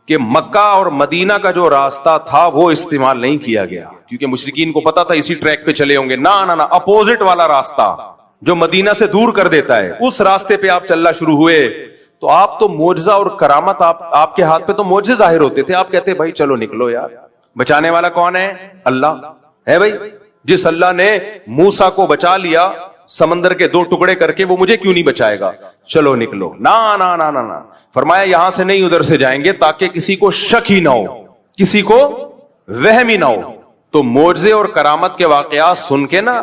S1: کہ مکہ اور مدینہ کا جو راستہ تھا وہ استعمال نہیں کیا گیا کیونکہ مشرکین کو پتا تھا اسی ٹریک پہ چلے ہوں گے. نہ اپوزٹ والا راستہ جو مدینہ سے دور کر دیتا ہے اس راستے پہ آپ چلنا شروع ہوئے. تو آپ تو معجزہ اور کرامت آپ کے ہاتھ پہ تو معجزے ظاہر ہوتے تھے. آپ کہتے بھائی چلو نکلو یار. بچانے والا کون ہے؟ اللہ ہے بھائی. جس اللہ نے موسیٰ کو بچا لیا سمندر کے 2 ٹکڑے کر کے، وہ مجھے کیوں نہیں بچائے گا؟ چلو نکلو. نہ فرمایا یہاں سے نہیں ادھر سے جائیں گے تاکہ کسی کو شک ہی نہ ہو، کسی کو وہم ہی نہ ہو. تو معجزے اور کرامت کے واقعات سن کے نا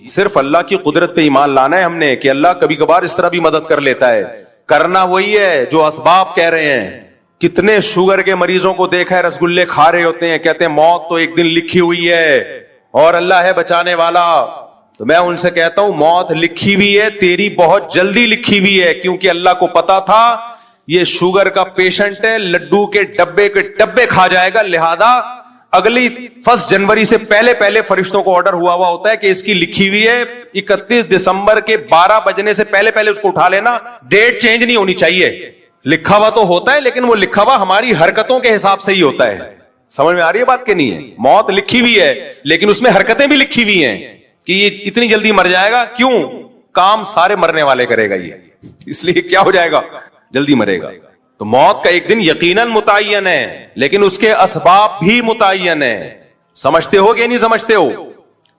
S1: صرف اللہ کی قدرت پہ ایمان لانا ہے ہم نے کہ اللہ کبھی کبھار اس طرح بھی مدد کر لیتا ہے. کرنا وہی ہے جو اسباب کہہ رہے ہیں. کتنے شوگر کے مریضوں کو دیکھا ہے رسگلے کھا رہے ہوتے ہیں، کہتے ہیں موت تو ایک دن لکھی ہوئی ہے اور اللہ ہے بچانے والا. تو میں ان سے کہتا ہوں موت لکھی ہوئی ہے، تیری بہت جلدی لکھی ہوئی ہے کیونکہ اللہ کو پتا تھا یہ شوگر کا پیشنٹ ہے، لڈو کے ڈبے کھا جائے گا، لہذا اگلی 1 جنوری سے پہلے فرشتوں کو آرڈر ہوا ہوتا ہے کہ اس کی لکھی ہوئی ہے 31 دسمبر کے 12 بجنے سے پہلے اس کو اٹھا لینا، ڈیٹ چینج نہیں ہونی چاہیے. لکھا ہوا تو ہوتا ہے لیکن وہ لکھا ہوا ہماری حرکتوں کے حساب سے ہی ہوتا ہے. سمجھ میں آ رہی ہے بات کہ نہیں ہے؟ موت لکھی ہوئی ہے لیکن اس میں حرکتیں بھی لکھی ہوئی ہیں کہ یہ اتنی جلدی مر جائے گا. کیوں؟ کام سارے مرنے والے کرے گا یہ، اس لیے کیا ہو جائے گا؟ جلدی مرے گا. تو موت کا ایک دن یقیناً متعین ہے لیکن اس کے اسباب بھی متعین ہے. سمجھتے ہو کہ نہیں سمجھتے ہو؟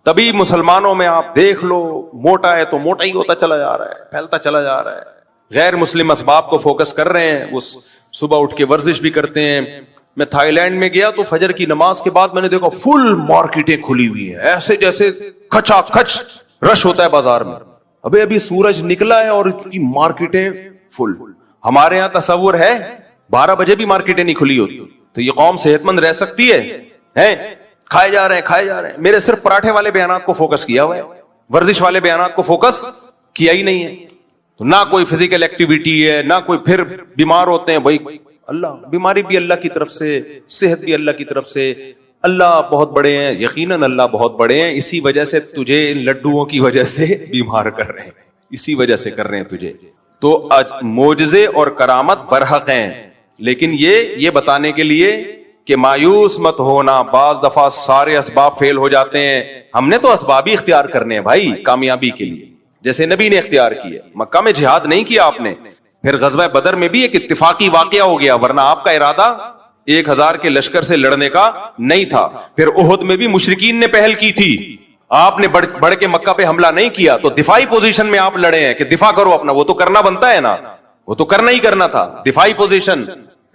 S1: تبھی مسلمانوں میں آپ دیکھ لو موٹا ہے تو موٹا ہی ہوتا چلا جا رہا ہے، پھیلتا چلا جا رہا ہے. غیر مسلم اسباب کو فوکس کر رہے ہیں. وہ صبح اٹھ کے ورزش بھی کرتے ہیں. میں تھائی لینڈ میں گیا تو فجر کی نماز کے بعد میں نے دیکھا فل مارکیٹیں کھلی ہوئی ہیں، ایسے جیسے کھچا کھچ رش ہوتا ہے بازار میں. ابھی سورج نکلا ہے اور اتنی مارکیٹیں فل. ہمارے ہاں تصور ہے 12 بجے بھی مارکیٹیں نہیں کھلی ہوتی. تو یہ قوم صحت مند رہ سکتی ہے؟ کھائے جا رہے ہیں. میرے صرف پراٹھے والے بیانات کو فوکس کیا ہوا ہے، ورزش والے بیانات کو فوکس کیا ہی نہیں ہے. تو نہ کوئی فزیکل ایکٹیویٹی ہے، نہ کوئی. پھر بیمار ہوتے ہیں بھائی اللہ بیماری بھی اللہ کی طرف سے, صحت بھی اللہ کی طرف سے. اللہ بہت بڑے ہیں, یقیناً اللہ بہت بڑے ہیں, اسی وجہ سے تجھے ان لڈوؤں کی وجہ سے بیمار کر رہے ہیں, اسی وجہ سے کر رہے ہیں تجھے. تو معجزے اور کرامت برحق ہیں, لیکن یہ بتانے کے لیے کہ مایوس مت ہونا. بعض دفعہ سارے اسباب فیل ہو جاتے ہیں, ہم نے تو اسباب ہی اختیار کرنے ہیں بھائی کامیابی کے لیے, جیسے نبی نے اختیار کیے. مکہ میں جہاد نہیں کیا آپ نے, پھر غزوہ بدر میں بھی ایک اتفاقی واقعہ ہو گیا, ورنہ آپ کا ارادہ 1000 کے لشکر سے لڑنے کا نہیں تھا. پھر احد میں بھی مشرکین نے پہل کی تھی, آپ نے بڑھ کے مکہ پہ حملہ نہیں کیا, تو دفاعی پوزیشن میں آپ لڑے ہیں کہ دفاع کرو اپنا, وہ تو کرنا بنتا ہے نا, وہ تو کرنا ہی کرنا تھا, دفاعی پوزیشن.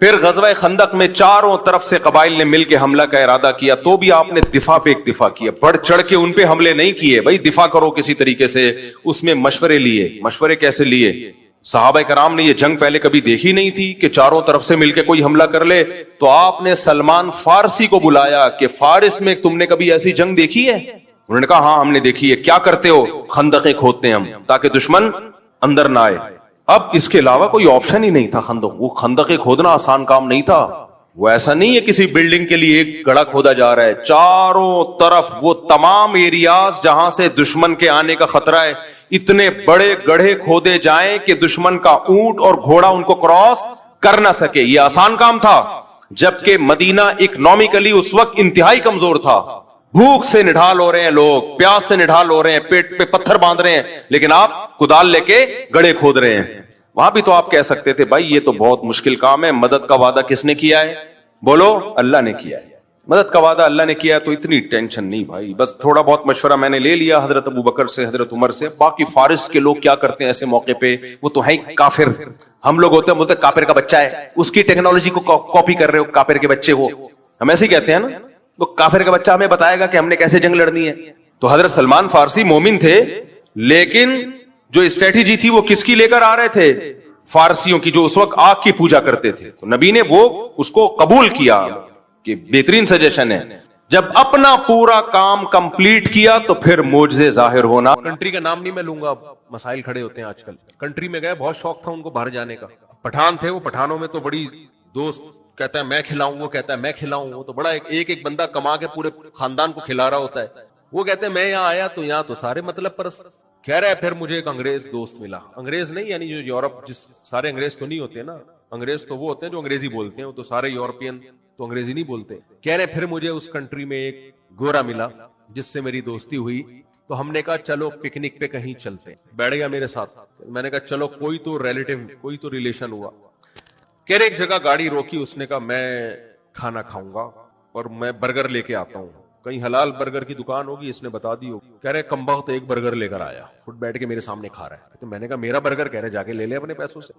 S1: پھر غزوہ خندق میں چاروں طرف سے قبائل نے مل کے حملہ کا ارادہ کیا, تو بھی آپ نے دفاع پہ اکتفا کیا, بڑھ چڑھ کے ان پہ حملے نہیں کیے. بھائی دفاع کرو کسی طریقے سے, اس میں مشورے لیے. مشورے کیسے لیے؟ صحابہ کرام نے یہ جنگ پہلے کبھی دیکھی نہیں تھی کہ چاروں طرف سے مل کے کوئی حملہ کر لے, تو آپ نے سلمان فارسی کو بلایا کہ فارس میں تم نے کبھی ایسی جنگ دیکھی ہے؟ انہوں نے کہا ہاں ہم نے دیکھی ہے. کیا کرتے ہو؟ خندقیں کھودتے ہیں ہم تاکہ دشمن اندر نہ آئے. اب اس کے علاوہ کوئی آپشن ہی نہیں تھا. وہ خندقیں کھودنا آسان کام نہیں تھا. وہ ایسا نہیں ہے کسی بلڈنگ کے لیے ایک گڑھا کھودا جا رہا ہے, چاروں طرف وہ تمام ایریاز جہاں سے دشمن کے آنے کا خطرہ ہے, اتنے بڑے گڑھے کھودے جائیں کہ دشمن کا اونٹ اور گھوڑا ان کو کراس کر نہ سکے. یہ آسان کام تھا, جبکہ مدینہ اکنامکلی اس وقت انتہائی کمزور تھا. بھوک سے نڈھال ہو رہے ہیں لوگ, پیاس سے نڈھال ہو رہے ہیں, پیٹ پہ پتھر باندھ رہے ہیں, لیکن آپ کدال لے کے گڑھے کھود رہے ہیں. وہاں بھی تو آپ کہہ سکتے تھے بھائی یہ تو بہت مشکل کام ہے, مدد کا وعدہ کس نے کیا ہے؟ بولو, اللہ نے کیا ہے. مدد کا وعدہ اللہ نے کیا ہے, تو اتنی ٹینشن نہیں بھائی, بس تھوڑا بہت مشورہ میں نے لے لیا حضرت ابو بکر سے, حضرت عمر سے. باقی فارس کے لوگ کیا کرتے ہیں ایسے موقع پہ, وہ تو ہے کافر. ہم لوگ ہوتے ہیں بولتے کافر کا بچہ ہے, اس کی ٹیکنالوجی کو کاپی کر رہے ہو, کافر کے بچے ہو, ہم ایسے ہی کہتے ہیں نا, وہ کافر کا بچہ ہمیں بتائے گا کہ ہم نے کیسے جنگ لڑنی ہے. تو حضرت سلمان فارسی مومن تھے, لیکن جو اسٹریٹجی تھی وہ کس کی لے کر آ رہے تھے؟ فارسیوں کی, جو اس وقت آگ کی پوجا کرتے تھے. تو نبی نے وہ اس کو قبول کیا کہ بہترین سجیشن ہے. جب اپنا پورا کام کمپلیٹ کیا تو پھر معجزے ظاہر ہونا. کنٹری کا نام نہیں میں لوں گا, مسائل کھڑے ہوتے ہیں آج کل. کنٹری میں گئے, بہت شوق تھا ان کو باہر جانے کا. پٹھان تھے وہ, پٹھانوں میں تو بڑی دوست, کہتا ہے میں کھلاؤں, وہ کہتا ہے میں کھلاؤں. وہ تو بڑا ایک بندہ کما کے پورے خاندان کو کھلا رہا ہوتا ہے. وہ کہتے ہیں میں یہاں آیا تو یہاں تو سارے مطلب پرست. کہہ رہا ہے پھر مجھے ایک انگریز دوست ملا. انگریز نہیں یعنی جو یورپ, جس سارے انگریز تو نہیں ہوتے نا, انگریز تو وہ ہوتے ہیں جو انگریزی بولتے ہیں, وہ تو سارے یورپین تو انگریزی نہیں بولتے. کہہ رہے پھر مجھے اس کنٹری میں ایک گورا ملا جس سے میری دوستی ہوئی, تو ہم نے کہا چلو پکنک پہ کہیں چلتے ہیں. بیٹھ گیا میرے ساتھ. میں نے کہا چلو کوئی تو ریلیٹو, کوئی تو ریلیشن ہوا. کہہ رہے ایک جگہ گاڑی روکی, اس نے کہا میں کھانا کھاؤں گا اور میں برگر لے کے آتا ہوں, کہیں حلال برگر کی دکان ہوگی, اس نے بتا دی ہوگی. کہہ رہے کمبخت ایک برگر لے کر آیا, خود بیٹھ کے میرے سامنے کھا رہا ہے. تو میں نے کہا میرا برگر. کہہ رہے جا کے لے لے اپنے پیسوں سے.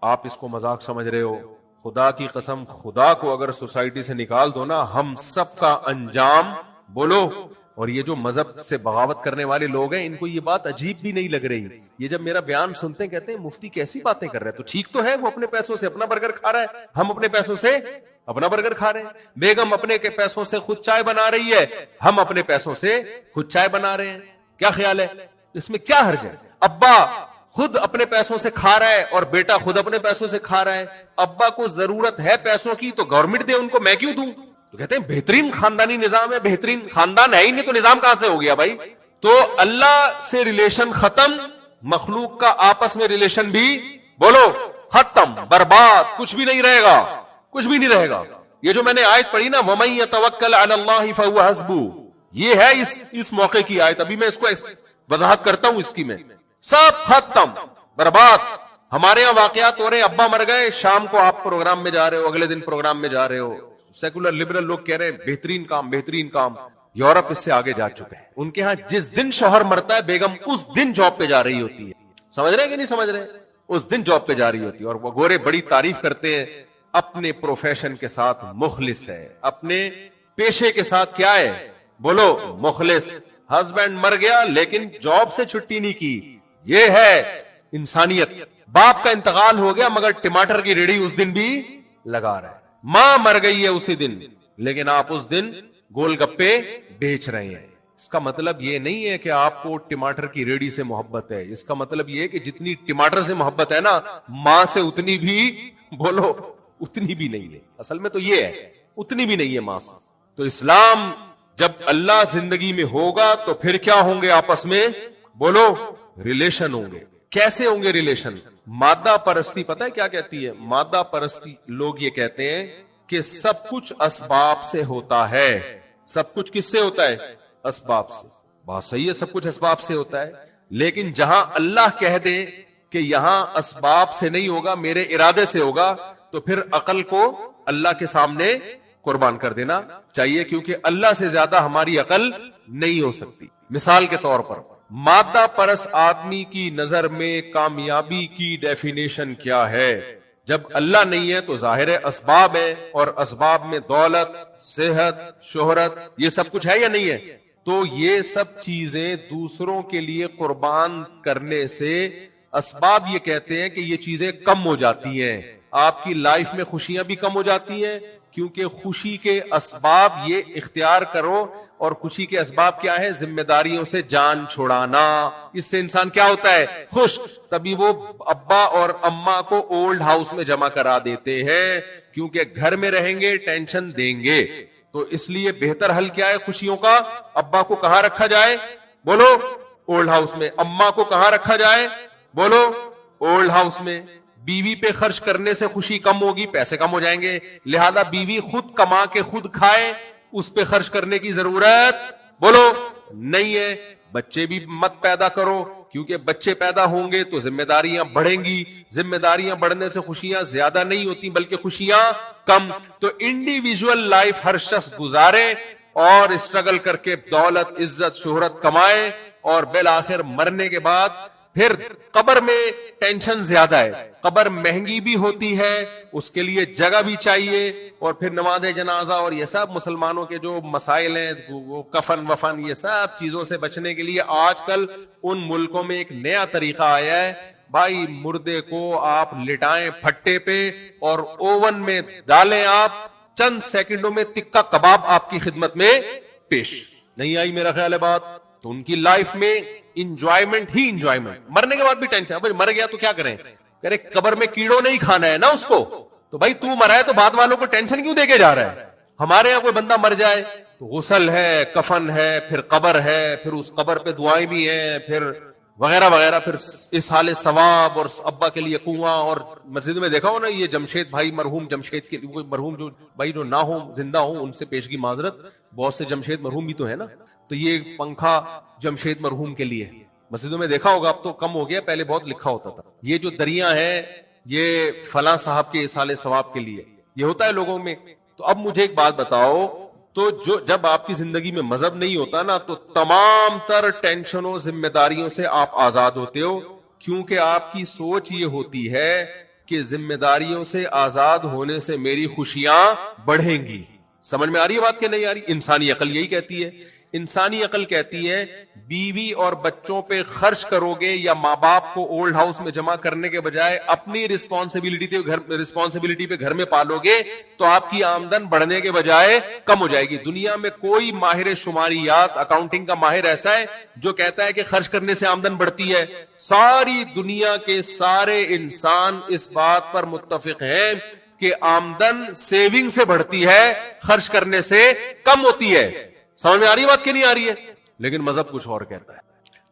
S1: آپ اس کو مذاق سمجھ رہے ہو؟ خدا کی قسم, خدا کو اگر سوسائٹی سے نکال دو نا, ہم سب کا انجام بولو. اور یہ جو مذہب سے بغاوت کرنے والے لوگ ہیں, ان کو یہ بات عجیب بھی نہیں لگ رہی. یہ جب میرا بیان سنتے ہیں کہتے ہیں مفتی کیسی باتیں کر رہے ہیں. تو ٹھیک تو ہے, وہ اپنے پیسوں سے اپنا برگر کھا رہا ہے, ہم اپنے پیسوں سے اپنا برگر کھا رہے ہیں. بیگم اپنے کے پیسوں سے خود چائے بنا رہی ہے, ہم اپنے پیسوں سے خود چائے بنا رہے ہیں. کیا خیال ہے اس میں, کیا حرج ہے؟ ابا خود اپنے پیسوں سے کھا رہا ہے اور بیٹا خود اپنے پیسوں سے کھا رہا ہے. ابا کو ضرورت ہے پیسوں کی تو گورنمنٹ دے ان کو, میں کیوں دوں؟ تو کہتے ہیں بہترین خاندانی نظام ہے. بہترین خاندان ہے ہی نہیں تو نظام کہاں سے ہو گیا بھائی؟ تو اللہ سے ریلیشن ختم, مخلوق کا آپس میں ریلیشن بھی بولو ختم, برباد, کچھ بھی نہیں رہے گا, کچھ بھی نہیں رہے گا. یہ جو میں نے آیت پڑھی نا, وَمَن يَتَوَكَّلْ عَلَى اللَّهِ فَهُوَ حَسْبُهُ, یہ ہے اس موقع کی آیت. ابھی میں اس کو وضاحت کرتا ہوں. اس کی میں سب ختم, برباد. ہمارے یہاں واقعات ہو رہے ہیں, ابا مر گئے, شام کو آپ پروگرام میں جا رہے ہو, اگلے دن پروگرام میں جا رہے ہو. سیکولر لبرل لوگ کہہ رہے ہیں بہترین کام, بہترین کام. یورپ اس سے آگے جا چکے ہیں. ان کے ہاں جس دن شوہر مرتا ہے, بیگم اس دن جاب پہ جا رہی ہوتی ہے. سمجھ رہے ہیں کہ نہیں سمجھ رہے؟ اس دن جاب پہ جا رہی ہوتی ہے. اور وہ گورے بڑی تعریف کرتے ہیں, اپنے پروفیشن کے ساتھ مخلص ہے, اپنے پیشے کے ساتھ کیا ہے بولو مخلص. ہسبینڈ مر گیا لیکن جاب سے چھٹی نہیں کی, یہ ہے انسانیت. باپ کا انتقال ہو گیا مگر ٹماٹر کی ریڑھی اس دن بھی لگا رہا ہے. ماں مر گئی ہے اسی دن, لیکن آپ اس دن گول گپے بیچ رہے ہیں. اس کا مطلب یہ نہیں ہے کہ آپ کو ٹماٹر کی ریڑھی سے محبت ہے. اس کا مطلب یہ ہے کہ جتنی ٹماٹر سے محبت ہے نا, ماں سے اتنی بھی بولو اتنی بھی نہیں ہے. اصل میں تو یہ ہے, اتنی بھی نہیں ہے ماس. تو اسلام جب اللہ زندگی میں ہوگا تو پھر کیا ہوں گے آپس میں؟ بولو, ریلیشن ہوں گے. کیسے ہوں گے ریلیشن؟ مادہ پرستی پتہ ہے کیا کہتی ہے؟ مادہ پرستی لوگ یہ کہتے ہیں کہ سب کچھ اسباب سے ہوتا ہے. سب کچھ کس سے ہوتا ہے؟ اسباب سے. بات صحیح ہے, سب کچھ اسباب سے ہوتا ہے, لیکن جہاں اللہ کہہ دے کہ یہاں اسباب سے نہیں ہوگا, میرے ارادے سے ہوگا, تو پھر عقل کو اللہ کے سامنے قربان کر دینا چاہیے, کیونکہ اللہ سے زیادہ ہماری عقل نہیں ہو سکتی. مثال کے طور پر مادہ پرست آدمی کی نظر میں کامیابی کی ڈیفینیشن کیا ہے؟ جب اللہ نہیں ہے تو ظاہر ہے اسباب ہے, اور اسباب میں دولت, صحت, شہرت, یہ سب کچھ ہے یا نہیں ہے؟ تو یہ سب چیزیں دوسروں کے لیے قربان کرنے سے اسباب یہ کہتے ہیں کہ یہ چیزیں کم ہو جاتی ہیں. آپ کی لائف میں خوشیاں بھی کم ہو جاتی ہیں, کیونکہ خوشی کے اسباب یہ اختیار کرو, اور خوشی کے اسباب کیا ہے؟ ذمہ داریوں سے جان چھڑانا. اس سے انسان کیا ہوتا ہے؟ خوش. تبھی وہ ابا اور اما کو اولڈ ہاؤس میں جمع کرا دیتے ہیں, کیونکہ گھر میں رہیں گے ٹینشن دیں گے. تو اس لیے بہتر حل کیا ہے خوشیوں کا؟ ابا کو کہاں رکھا جائے؟ بولو, اولڈ ہاؤس میں. اما کو کہاں رکھا جائے؟ بولو, اولڈ ہاؤس میں. بیوی پہ خرچ کرنے سے خوشی کم ہوگی, پیسے کم ہو جائیں گے, لہذا بیوی خود کما کے خود کھائے, اس پہ خرچ کرنے کی ضرورت بولو نہیں ہے. بچے بھی مت پیدا کرو, کیونکہ بچے پیدا ہوں گے تو ذمہ داریاں بڑھیں گی. ذمہ داریاں بڑھنے سے خوشیاں زیادہ نہیں ہوتی بلکہ خوشیاں کم. تو انڈیویجول لائف ہر شخص گزارے اور اسٹرگل کر کے دولت, عزت, شہرت کمائے, اور بالآخر مرنے کے بعد پھر قبر میں ٹینشن زیادہ ہے, قبر مہنگی بھی ہوتی ہے, اس کے لیے جگہ بھی چاہیے, اور پھر نماز جنازہ اور یہ سب مسلمانوں کے جو مسائل ہیں, وہ کفن وفن, یہ سب چیزوں سے بچنے کے لیے آج کل ان ملکوں میں ایک نیا طریقہ آیا ہے. بھائی مردے کو آپ لٹائیں پھٹے پہ اور اوون میں ڈالیں, آپ چند سیکنڈوں میں تکا کباب آپ کی خدمت میں پیش. نہیں آئی میرا خیال ہے بات؟ تو ان کی لائف میں انجوائمنٹ ہی انجوائمنٹ. مرنے کے بعد بھی ٹینشن, بھائی مر گیا تو کیا کریں؟ کرے قبر میں کیڑوں نہیں کھانا ہے نا اس کو. تو بھائی تو مرا ہے تو بعد والوں کو ٹینشن کیوں دے کے جا رہا ہے؟ ہمارے یہاں کوئی بندہ مر جائے تو غسل ہے, کفن ہے, پھر قبر ہے, پھر اس قبر پہ دعائیں بھی ہیں, پھر وغیرہ وغیرہ, پھر اصحال ثواب, اور ابا کے لیے کنواں. اور مسجد میں دیکھا ہو نا یہ جمشید بھائی, مرحوم جمشید کے مرحوم جو بھائی جو نہ ہوں زندہ ہوں ان سے پیشگی معذرت, بہت سے جمشید مرحوم بھی تو ہے نا, تو یہ پنکھا جمشید مرحوم کے لیے مسجدوں میں دیکھا ہوگا, اب تو کم ہو گیا, پہلے بہت لکھا ہوتا تھا. یہ جو دریا ہے یہ فلاں صاحب کے اصحال ثواب کے لیے, یہ ہوتا ہے لوگوں میں. تو اب مجھے ایک بات بتاؤ, تو جب آپ کی زندگی میں مذہب نہیں ہوتا نا تو تمام تر ٹینشنوں ذمہ داریوں سے آپ آزاد ہوتے ہو, کیونکہ آپ کی سوچ یہ ہوتی ہے کہ ذمہ داریوں سے آزاد ہونے سے میری خوشیاں بڑھیں گی. سمجھ میں آ رہی ہے بات کہ نہیں آ رہی؟ انسانی عقل یہی کہتی ہے. انسانی عقل کہتی ہے بیوی اور بچوں پہ خرچ کرو گے یا ماں باپ کو اولڈ ہاؤس میں جمع کرنے کے بجائے اپنی رسپانسبلٹی پہ گھر میں پالو گے تو آپ کی آمدن بڑھنے کے بجائے کم ہو جائے گی. دنیا میں کوئی ماہر شماریات, اکاؤنٹنگ کا ماہر ایسا ہے جو کہتا ہے کہ خرچ کرنے سے آمدن بڑھتی ہے؟ ساری دنیا کے سارے انسان اس بات پر متفق ہیں کہ آمدن سیونگ سے بڑھتی ہے, خرچ کرنے سے کم ہوتی ہے. سمجھ میں آ رہی بات کہ نہیں آ رہی ہے؟ لیکن مذہب کچھ اور کہتا ہے.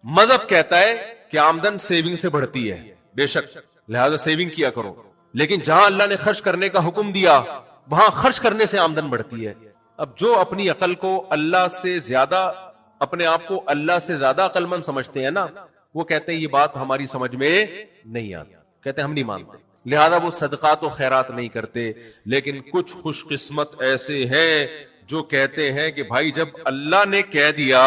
S1: مذہب کہتا ہے کہ آمدن سیونگ سے بڑھتی ہے, بے شک, لہذا سیونگ کیا کرو, لیکن جہاں اللہ نے خرچ کرنے کا حکم دیا وہاں خرچ کرنے سے آمدن بڑھتی ہے. اب جو اپنی عقل کو اللہ سے زیادہ, اپنے آپ کو اللہ سے زیادہ عقل مند سمجھتے ہیں نا, وہ کہتے ہیں یہ بات ہماری سمجھ میں نہیں آتی, کہتے ہیں ہم نہیں مانتے, لہذا وہ صدقات و خیرات نہیں کرتے. لیکن کچھ خوش قسمت ایسے ہیں جو کہتے ہیں کہ بھائی جب اللہ نے کہہ دیا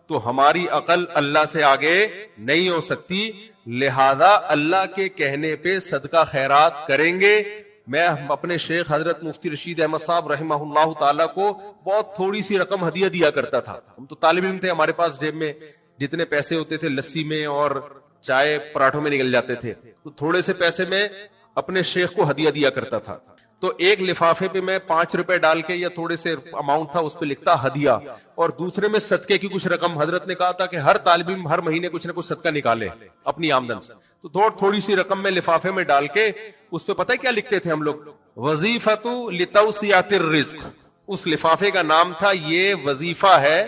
S1: تو ہماری عقل اللہ سے آگے نہیں ہو سکتی, لہذا اللہ کے کہنے پہ صدقہ خیرات کریں گے. میں اپنے شیخ حضرت مفتی رشید احمد صاحب رحمہ اللہ تعالیٰ کو بہت تھوڑی سی رقم ہدیہ دیا کرتا تھا. ہم تو طالب علم تھے, ہمارے پاس جیب میں جتنے پیسے ہوتے تھے لسی میں اور چائے پراٹھوں میں نکل جاتے تھے, تو تھوڑے سے پیسے میں اپنے شیخ کو ہدیہ دیا کرتا تھا. تو ایک لفافے پہ میں 5 روپے ڈال کے یا تھوڑے سے اماؤنٹ تھا اس پہ لکھتا ہدیہ, اور دوسرے میں صدقے کی کچھ رقم. حضرت نے کہا تھا کہ ہر طالب علم ہر مہینے کچھ نہ کچھ صدقہ نکالے اپنی آمدن سے. تو تھوڑی سی رقم میں لفافے میں ڈال کے اس پہ پتہ ہے کیا لکھتے تھے ہم لوگ؟ وظیفۃ لتوسعۃ الرزق، اس لفافے کا نام تھا یہ وظیفہ ہے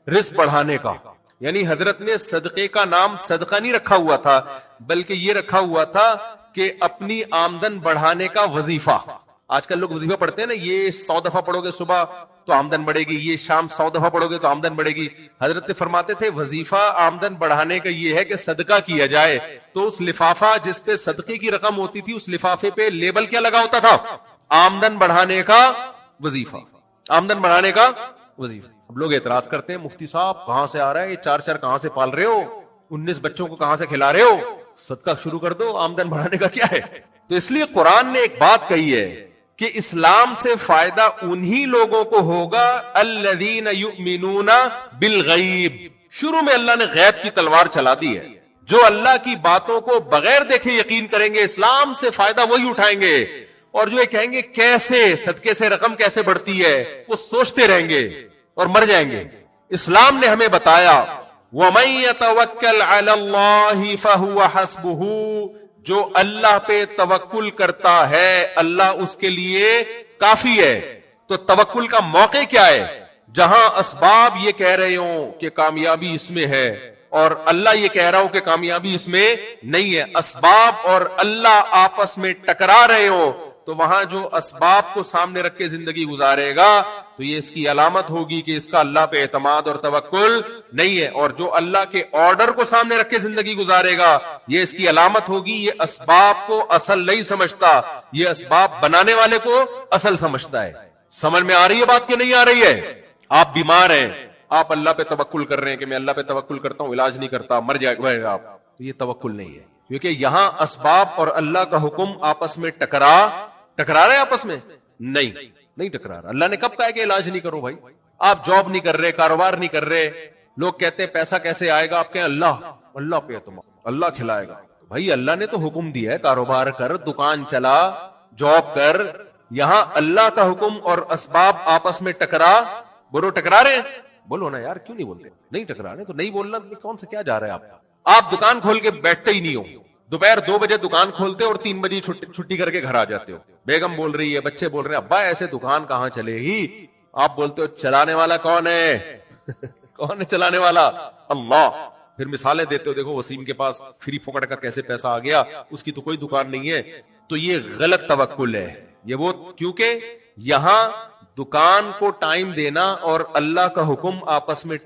S1: رزق بڑھانے کا. یعنی حضرت نے صدقے کا نام صدقہ نہیں رکھا ہوا تھا، بلکہ یہ رکھا ہوا تھا کہ اپنی آمدن بڑھانے کا وظیفہ. آج کل لوگ وظیفہ پڑھتے ہیں نا، یہ 100 دفعہ پڑھو گے صبح تو آمدن بڑھے گی، یہ شام 100 دفعہ پڑھو گے تو آمدن بڑھے گی. حضرت فرماتے تھے وظیفہ آمدن بڑھانے کا یہ ہے کہ صدقہ کیا جائے. تو اس لفافہ جس پہ صدقے کی رقم ہوتی تھی، اس لفافے پہ لیبل کیا لگا ہوتا تھا؟ آمدن بڑھانے کا وظیفہ، آمدن بڑھانے کا وظیفہ. اب لوگ اعتراض کرتے ہیں مفتی صاحب کہاں سے آ رہا ہے یہ 4 کہاں سے پال رہے ہو، 19 بچوں کو کہاں سے کھلا رہے ہو، صدقہ شروع کر دو، آمدن بڑھانے کا کیا ہے؟ تو اس لیے قرآن نے ایک بات کہی ہے کہ اسلام سے فائدہ انہی لوگوں کو ہوگا الذین یؤمنون بالغیب. شروع میں اللہ نے غیب کی تلوار چلا دی ہے. جو اللہ کی باتوں کو بغیر دیکھے یقین کریں گے، اسلام سے فائدہ وہی اٹھائیں گے. اور جو یہ کہیں گے کیسے صدقے سے رقم کیسے بڑھتی ہے، وہ سوچتے رہیں گے اور مر جائیں گے. اسلام نے ہمیں بتایا وَمَن يَتَوَكَّلْ عَلَى اللَّهِ فَهُوَ حَسْبُهُ، جو اللہ پہ توکل کرتا ہے اللہ اس کے لیے کافی ہے. تو توکل کا موقع کیا ہے؟ جہاں اسباب یہ کہہ رہے ہوں کہ کامیابی اس میں ہے اور اللہ یہ کہہ رہا ہو کہ کامیابی اس میں نہیں ہے، اسباب اور اللہ آپس میں ٹکرا رہے ہو، تو وہاں جو اسباب کو سامنے رکھ کے زندگی گزارے گا تو یہ اس کی علامت ہوگی کہ اس کا اللہ پہ اعتماد اور توکل نہیں ہے. اور جو اللہ کے آرڈر کو سامنے رکھ کے زندگی گزارے گا یہ اس کی علامت ہوگی یہ اسباب کو اصل نہیں سمجھتا، یہ اسباب بنانے والے کو اصل سمجھتا ہے. سمجھ میں آ رہی ہے بات کہ نہیں آ رہی ہے؟ آپ بیمار ہیں، آپ اللہ پہ توکل کر رہے ہیں کہ میں اللہ پہ توکل کرتا ہوں، علاج نہیں کرتا، مر جائے گا آپ، تو یہ توکل نہیں ہے. کیونکہ یہاں اسباب اور اللہ کا حکم آپس میں ٹکرا رہے آپس میں نہیں ٹکرا رہا. اللہ نے کب کہا کہ علاج نہیں کرو بھائی؟ آپ جاب نہیں کر رہے، کاروبار نہیں کر رہے، لوگ کہتے ہیں پیسہ کیسے آئے گا، آپ کہیں اللہ پہ اعتماد، اللہ کھلائے گا. بھائی اللہ نے تو حکم دیا ہے کاروبار کر، دکان چلا، جاب کر. یہاں اللہ کا حکم اور اسباب آپس میں ٹکرا رہے ہیں. بولو نا یار، کیوں نہیں بولتے؟ نہیں ٹکرا رہے تو نہیں بولنا. کون سے کیا جا رہا ہے آپ دکان کھول کے بیٹھتے ہی نہیں ہو، دوپہر 2 بجے دکان کھولتے اور 3 بجے چھٹی کر کے گھر آ جاتے ہو. بیگم بول رہی ہے، بچے بول رہے ہیں ابا ایسے دکان کہاں چلے گی؟ آپ بولتے ہو چلانے والا کون ہے؟ کون ہے چلانے والا؟ اللہ. پھر مثالیں دیتے ہو، دیکھو وسیم کے پاس فری پھوکٹ کا کیسے پیسہ آ گیا، اس کی تو کوئی دکان نہیں ہے. تو یہ غلط توکل ہے. یہ وہ کیونکہ یہاں دکان کو ٹائم دینا اور اللہ کا حکم آپس میں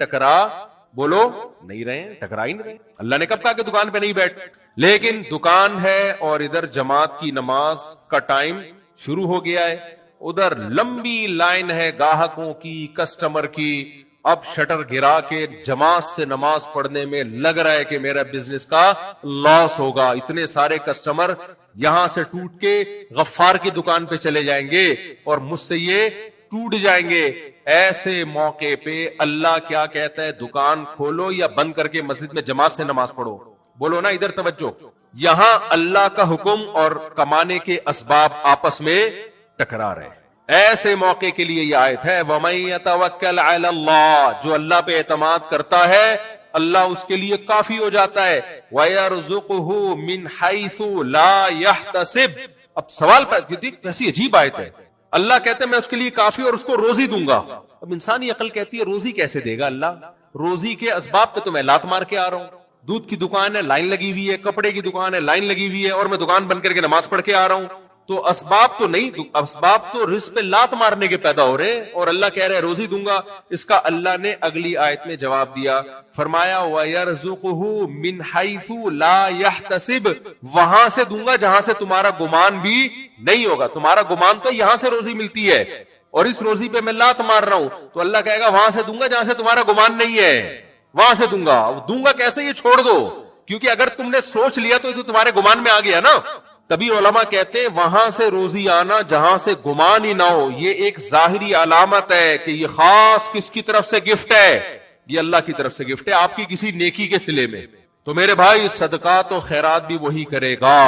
S1: بولو نہیں رہے، ٹکرا ہی نہیں رہے. اللہ نے کب کہا کہ دکان پہ نہیں بیٹھ، لیکن دکان ہے اور ادھر جماعت کی نماز کا ٹائم شروع ہو گیا ہے، ادھر لمبی لائن ہے گاہکوں کی، کسٹمر کی. اب شٹر گرا کے جماعت سے نماز پڑھنے میں لگ رہا ہے کہ میرا بزنس کا لاس ہوگا، اتنے سارے کسٹمر یہاں سے ٹوٹ کے غفار کی دکان پہ چلے جائیں گے اور مجھ سے یہ ٹوٹ جائیں گے. ایسے موقع پہ اللہ کیا کہتا ہے؟ دکان کھولو یا بند کر کے مسجد میں جماعت سے نماز پڑھو. بولو نا ادھر توجہ. یہاں اللہ کا حکم اور کمانے کے اسباب آپس میں ٹکرا رہے ہیں. ایسے موقع کے لیے یہ آیت ہے وَمَن يَتَوَكَّلْ عَلَى اللَّهِ، جو اللہ پہ اعتماد کرتا ہے اللہ اس کے لیے کافی ہو جاتا ہے. وَيَرْزُقُهُ مِنْ حَيْثُ لَا يَحْتَسِبْ. اب سوال کیسی عجیب آیت ہے. اللہ کہتے ہیں میں اس کے لیے کافی اور اس کو روزی دوں گا. اب انسانی عقل کہتی ہے روزی کیسے دے گا اللہ؟ روزی کے اسباب پہ تو میں لات مار کے آ رہا ہوں. دودھ کی دکان ہے، لائن لگی ہوئی ہے، کپڑے کی دکان ہے، لائن لگی ہوئی ہے، اور میں دکان بند کر کے نماز پڑھ کے آ رہا ہوں. تو اسباب تو نہیں، اسباب تو رزق پہ لات مارنے کے پیدا ہو رہے، اور اللہ کہہ رہے روزی دوں گا. اس کا اللہ نے اگلی آیت میں جواب دیا، فرمایا وَيَرْزُقُهُ مِنْ حَيْثُ لَا يَحْتَسِبْ، وہاں سے دوں گا جہاں سے تمہارا گمان بھی نہیں ہوگا. تمہارا گمان تو یہاں سے روزی ملتی ہے اور اس روزی پہ میں لات مار رہا ہوں، تو اللہ کہے گا وہاں سے دوں گا جہاں سے تمہارا گمان نہیں ہے، وہاں سے دوں گا. دوں گا کیسے؟ یہ چھوڑ دو، کیونکہ اگر تم نے سوچ لیا تو یہ تمہارے گمان میں آ گیا نا. تبھی علماء کہتے ہیں وہاں سے روزی آنا جہاں سے گمان ہی نہ ہو، یہ ایک ظاہری علامت ہے کہ یہ خاص کس کی طرف سے گفٹ ہے؟ یہ اللہ کی طرف سے گفٹ ہے، آپ کی کسی نیکی کے صلے میں. تو میرے بھائی صدقات و خیرات بھی وہی کرے گا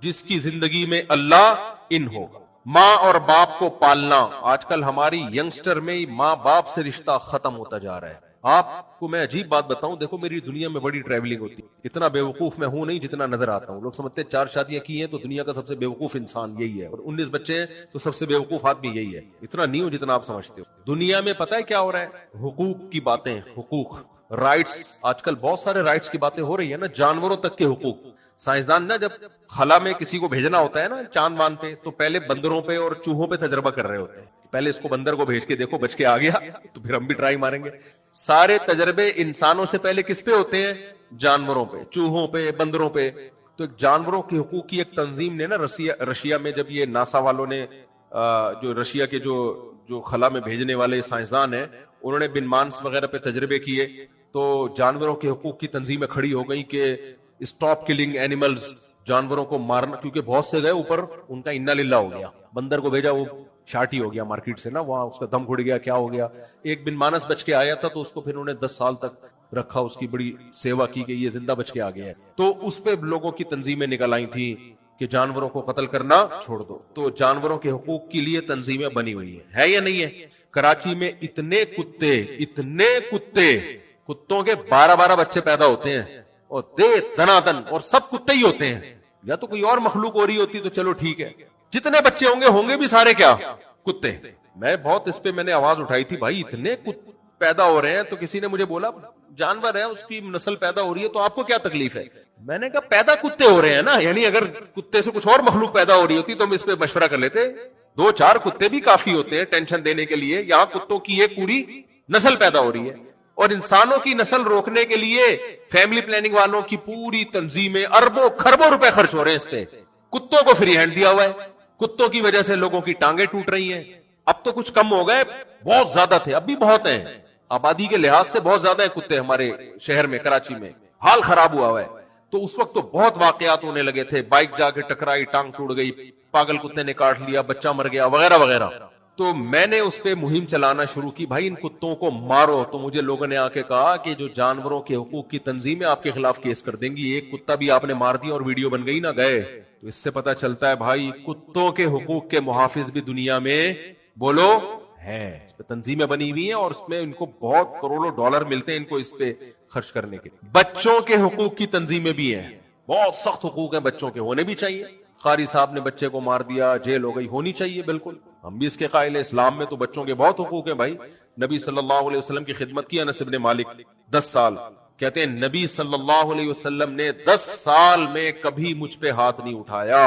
S1: جس کی زندگی میں اللہ ان ہو. ماں اور باپ کو پالنا، آج کل ہماری ینگسٹر میں ماں باپ سے رشتہ ختم ہوتا جا رہا ہے. آپ کو میں عجیب بات بتاؤں، دیکھو میری دنیا میں بڑی ٹریولنگ ہوتی ہے، اتنا بے وقوف میں ہوں نہیں جتنا نظر آتا ہوں. لوگ سمجھتے ہیں 4 شادیاں کی ہیں تو دنیا کا سب سے بے وقوف انسان یہی ہے، اور 19 بچے ہیں تو سب سے بے وقوف آدمی یہی ہے. اتنا نہیں ہوں جتنا آپ سمجھتے ہو. دنیا میں پتہ ہے کیا ہو رہا ہے؟ حقوق کی باتیں، حقوق، رائٹس. آج کل بہت سارے رائٹس کی باتیں ہو رہی ہیں نا، جانوروں تک کے حقوق. سائنسدان نا جب خلا میں کسی کو بھیجنا ہوتا ہے نا چاند وان پہ، تو پہلے بندروں پہ اور چوہوں پہ تجربہ کر رہے ہوتے ہیں. پہلے اس کو بندر کو بھیج کے دیکھو بچ کے آ گیا تو پھر ہم بھی ٹرائی ماریں گے. سارے تجربے انسانوں سے پہلے کس پہ ہوتے ہیں؟ جانوروں پہ، چوہوں پہ، بندروں پہ. تو ایک جانوروں کے حقوق کی ایک تنظیم نے نا رشیا میں، جب یہ ناسا والوں نے جو رشیا کے جو خلا میں بھیجنے والے سائنسدان ہیں انہوں نے بن مانس وغیرہ پہ تجربے کیے، تو جانوروں کے حقوق کی تنظیمیں کھڑی ہو گئی کہ اسٹاپ کلنگ اینیملز، جانوروں کو مارنا. کیونکہ بہت سے گئے اوپر، ان کا انا للہ ہو گیا. بندر کو بھیجا وہ شارٹ ہی ہو گیا مارکیٹ سے نا، وہاں اس کا دم گھڑ گیا، کیا ہو گیا. ایک بن مانس بچ کے آیا تھا تو اس کو پھر انہوں نے 10 سال تک رکھا، اس کی بڑی سیوا کی کہ یہ زندہ بچ کے آ گیا ہے. تو اس پہ لوگوں کی تنظیمیں نکل آئی تھیں کہ جانوروں کو قتل کرنا چھوڑ دو. تو جانوروں کے حقوق کے لیے تنظیمیں بنی ہوئی ہیں، ہے یا نہیں ہے؟ کراچی میں اتنے کتے، کتوں کے 12 بچے پیدا ہوتے ہیں، اور دے دنا دن، اور سب کتے ہی ہوتے ہیں. یا تو کوئی اور مخلوق ہو رہی ہوتی تو چلو ٹھیک ہے، جتنے بچے ہوں گے بھی سارے کیا؟ کتے. میں بہت اس پہ میں نے آواز اٹھائی تھی، بھائی اتنے پیدا ہو رہے ہیں. تو کسی نے مجھے بولا جانور ہے اس کی نسل پیدا ہو رہی ہے تو آپ کو کیا تکلیف ہے؟ میں نے کہا پیدا کتے ہو رہے ہیں نا، یعنی اگر کتے سے کچھ اور مخلوق پیدا ہو رہی ہوتی تو ہم اس پہ مشورہ کر لیتے. 2-4 کتے بھی کافی ہوتے ہیں ٹینشن دینے کے لیے. یہاں کتوں کی ایک پوری نسل پیدا ہو رہی ہے، اور انسانوں کی نسل روکنے کے لیے فیملی پلاننگ والوں کی پوری تنظیمیں اربوں خربوں روپے خرچ ہو رہے ہیں اس پہ. کتوں کو فری ہینڈ دیا ہوا ہے. کتوں کی وجہ سے لوگوں کی ٹانگیں ٹوٹ رہی ہیں. اب تو کچھ کم ہو گئے، بہت زیادہ تھے، اب بھی بہت ہیں. آبادی کے لحاظ سے بہت زیادہ ہیں کتے ہمارے شہر میں، کراچی میں. حال خراب ہوا ہوا ہے. تو اس وقت تو بہت واقعات ہونے لگے تھے، بائک جا کے ٹکرائی، ٹانگ ٹوٹ گئی، پاگل کتے نے کاٹ لیا، بچہ مر گیا، وغیرہ وغیرہ. تو میں نے اس پہ مہم چلانا شروع کی، بھائی ان کتوں کو مارو. تو مجھے لوگوں نے آ کے کہا کہ جو جانوروں کے حقوق کی تنظیمیں آپ کے خلاف کیس کر دیں گی. ایک کتا بھی آپ نے مار دیا اور ویڈیو بن گئی نہ گئے. تو اس سے پتا چلتا ہے بھائی کتوں کے حقوق کے محافظ بھی دنیا میں بولو ہیں. اس پہ تنظیمیں بنی ہوئی ہیں اور اس میں ان کو بہت کروڑوں ڈالر ملتے ہیں ان کو اس پہ خرچ کرنے کے. بچوں کے حقوق کی تنظیمیں بھی ہیں، بہت سخت حقوق ہیں بچوں کے، ہونے بھی چاہیے. قاری صاحب نے بچے کو مار دیا، جیل ہو گئی، ہونی چاہیے بالکل. ہم بھی اس کے قائل ہیں. اسلام میں تو بچوں کے بہت حقوق ہیں بھائی. نبی صلی اللہ علیہ وسلم کی خدمت کی انس بن مالک 10 سال. کہتے ہیں نبی صلی اللہ علیہ وسلم نے 10 سال میں کبھی مجھ پہ ہاتھ نہیں اٹھایا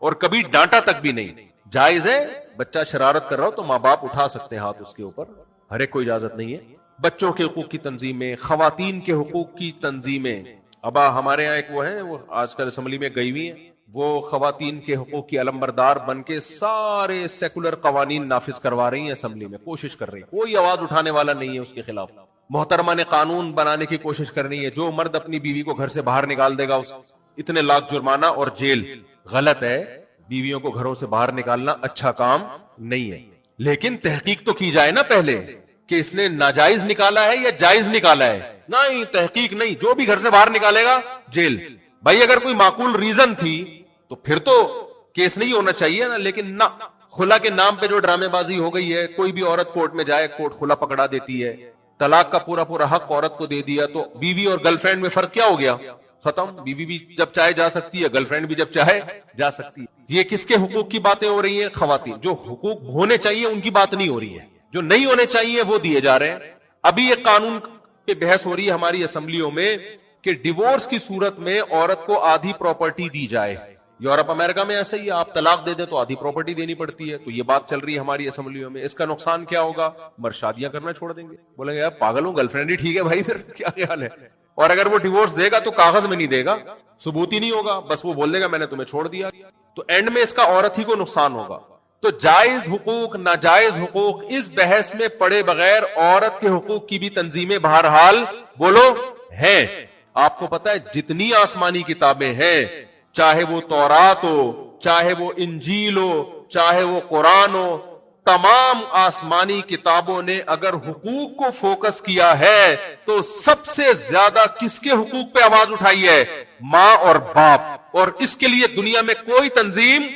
S1: اور کبھی ڈانٹا تک بھی نہیں. جائز ہے بچہ شرارت کر رہا ہو تو ماں باپ اٹھا سکتے ہیں ہاتھ اس کے اوپر، ہر ایک کو اجازت نہیں ہے. بچوں کے حقوق کی تنظیمیں، خواتین کے حقوق کی تنظیمیں. ابا ہمارے یہاں ایک وہ ہے، وہ آج کل اسمبلی میں گئی ہوئی ہیں، وہ خواتین کے حقوق کی علمبردار بن کے سارے سیکولر قوانین نافذ کروا رہی ہیں اسمبلی میں، کوشش کر رہی ہیں. کوئی آواز اٹھانے والا نہیں ہے اس کے خلاف. محترمہ نے قانون بنانے کی کوشش کرنی ہے، جو مرد اپنی بیوی کو گھر سے باہر نکال دے گا اس اتنے لاکھ جرمانہ اور جیل. غلط ہے، بیویوں کو گھروں سے باہر نکالنا اچھا کام نہیں ہے. لیکن تحقیق تو کی جائے نا پہلے کہ اس نے ناجائز نکالا ہے یا جائز نکالا ہے. نہیں، تحقیق نہیں، جو بھی گھر سے باہر نکالے گا جیل. بھائی اگر کوئی معقول ریزن تھی تو پھر تو کیس نہیں ہونا چاہیے نا. لیکن نہ، خلا کے نام پہ جو ڈرامے بازی ہو گئی ہے، کوئی بھی عورت کورٹ میں جائے کورٹ خلا پکڑا دیتی ہے. طلاق کا پورا حق عورت کو دے دیا. تو بیوی اور گرل فرینڈ میں فرق کیا ہو گیا؟ ختم. بیوی بھی جب چاہے جا سکتی ہے، گرل فرینڈ بھی جب چاہے جا سکتی ہے. یہ کس کے حقوق کی باتیں ہو رہی ہیں؟ خواتین. جو حقوق ہونے چاہیے ان کی بات نہیں ہو رہی ہے، جو نہیں ہونے چاہیے وہ دیے جا رہے ہیں. ابھی ایک قانون پہ بحث ہو رہی ہے ہماری اسمبلیوں میں کہ ڈیورس کی صورت میں عورت کو آدھی پراپرٹی دی جائے. یورپ امریکہ میں ایسا ہی ہے، آپ طلاق دے دیں تو آدھی پراپرٹی دینی پڑتی ہے. تو یہ بات چل رہی ہے ہماری اسمبلیوں میں. اس کا نقصان کیا ہوگا؟ مرد شادیاں کرنا چھوڑ دیں گے، بولیں گے یار پاگل ہوں، گرل فرینڈ ہی ٹھیک ہے بھائی، پھر کیا خیال ہے. اور اگر وہ ڈیورس دے گا تو کاغذ میں نہیں دے گا، ثبوت ہی نہیں ہوگا، بس وہ بول دے گا میں نے تمہیں چھوڑ دیا. تو اینڈ میں اس کا عورت ہی کو نقصان ہوگا. تو جائز حقوق، ناجائز حقوق، اس بحث میں پڑے بغیر عورت کے حقوق کی بھی تنظیمیں بہرحال بولو ہیں. آپ کو پتا ہے جتنی آسمانی کتابیں ہیں، چاہے وہ تورات ہو، چاہے وہ انجیل ہو، چاہے وہ قرآن ہو، تمام آسمانی کتابوں نے اگر حقوق کو فوکس کیا ہے تو سب سے زیادہ کس کے حقوق پہ آواز اٹھائی ہے؟ ماں اور باپ. اور اس کے لیے دنیا میں کوئی تنظیم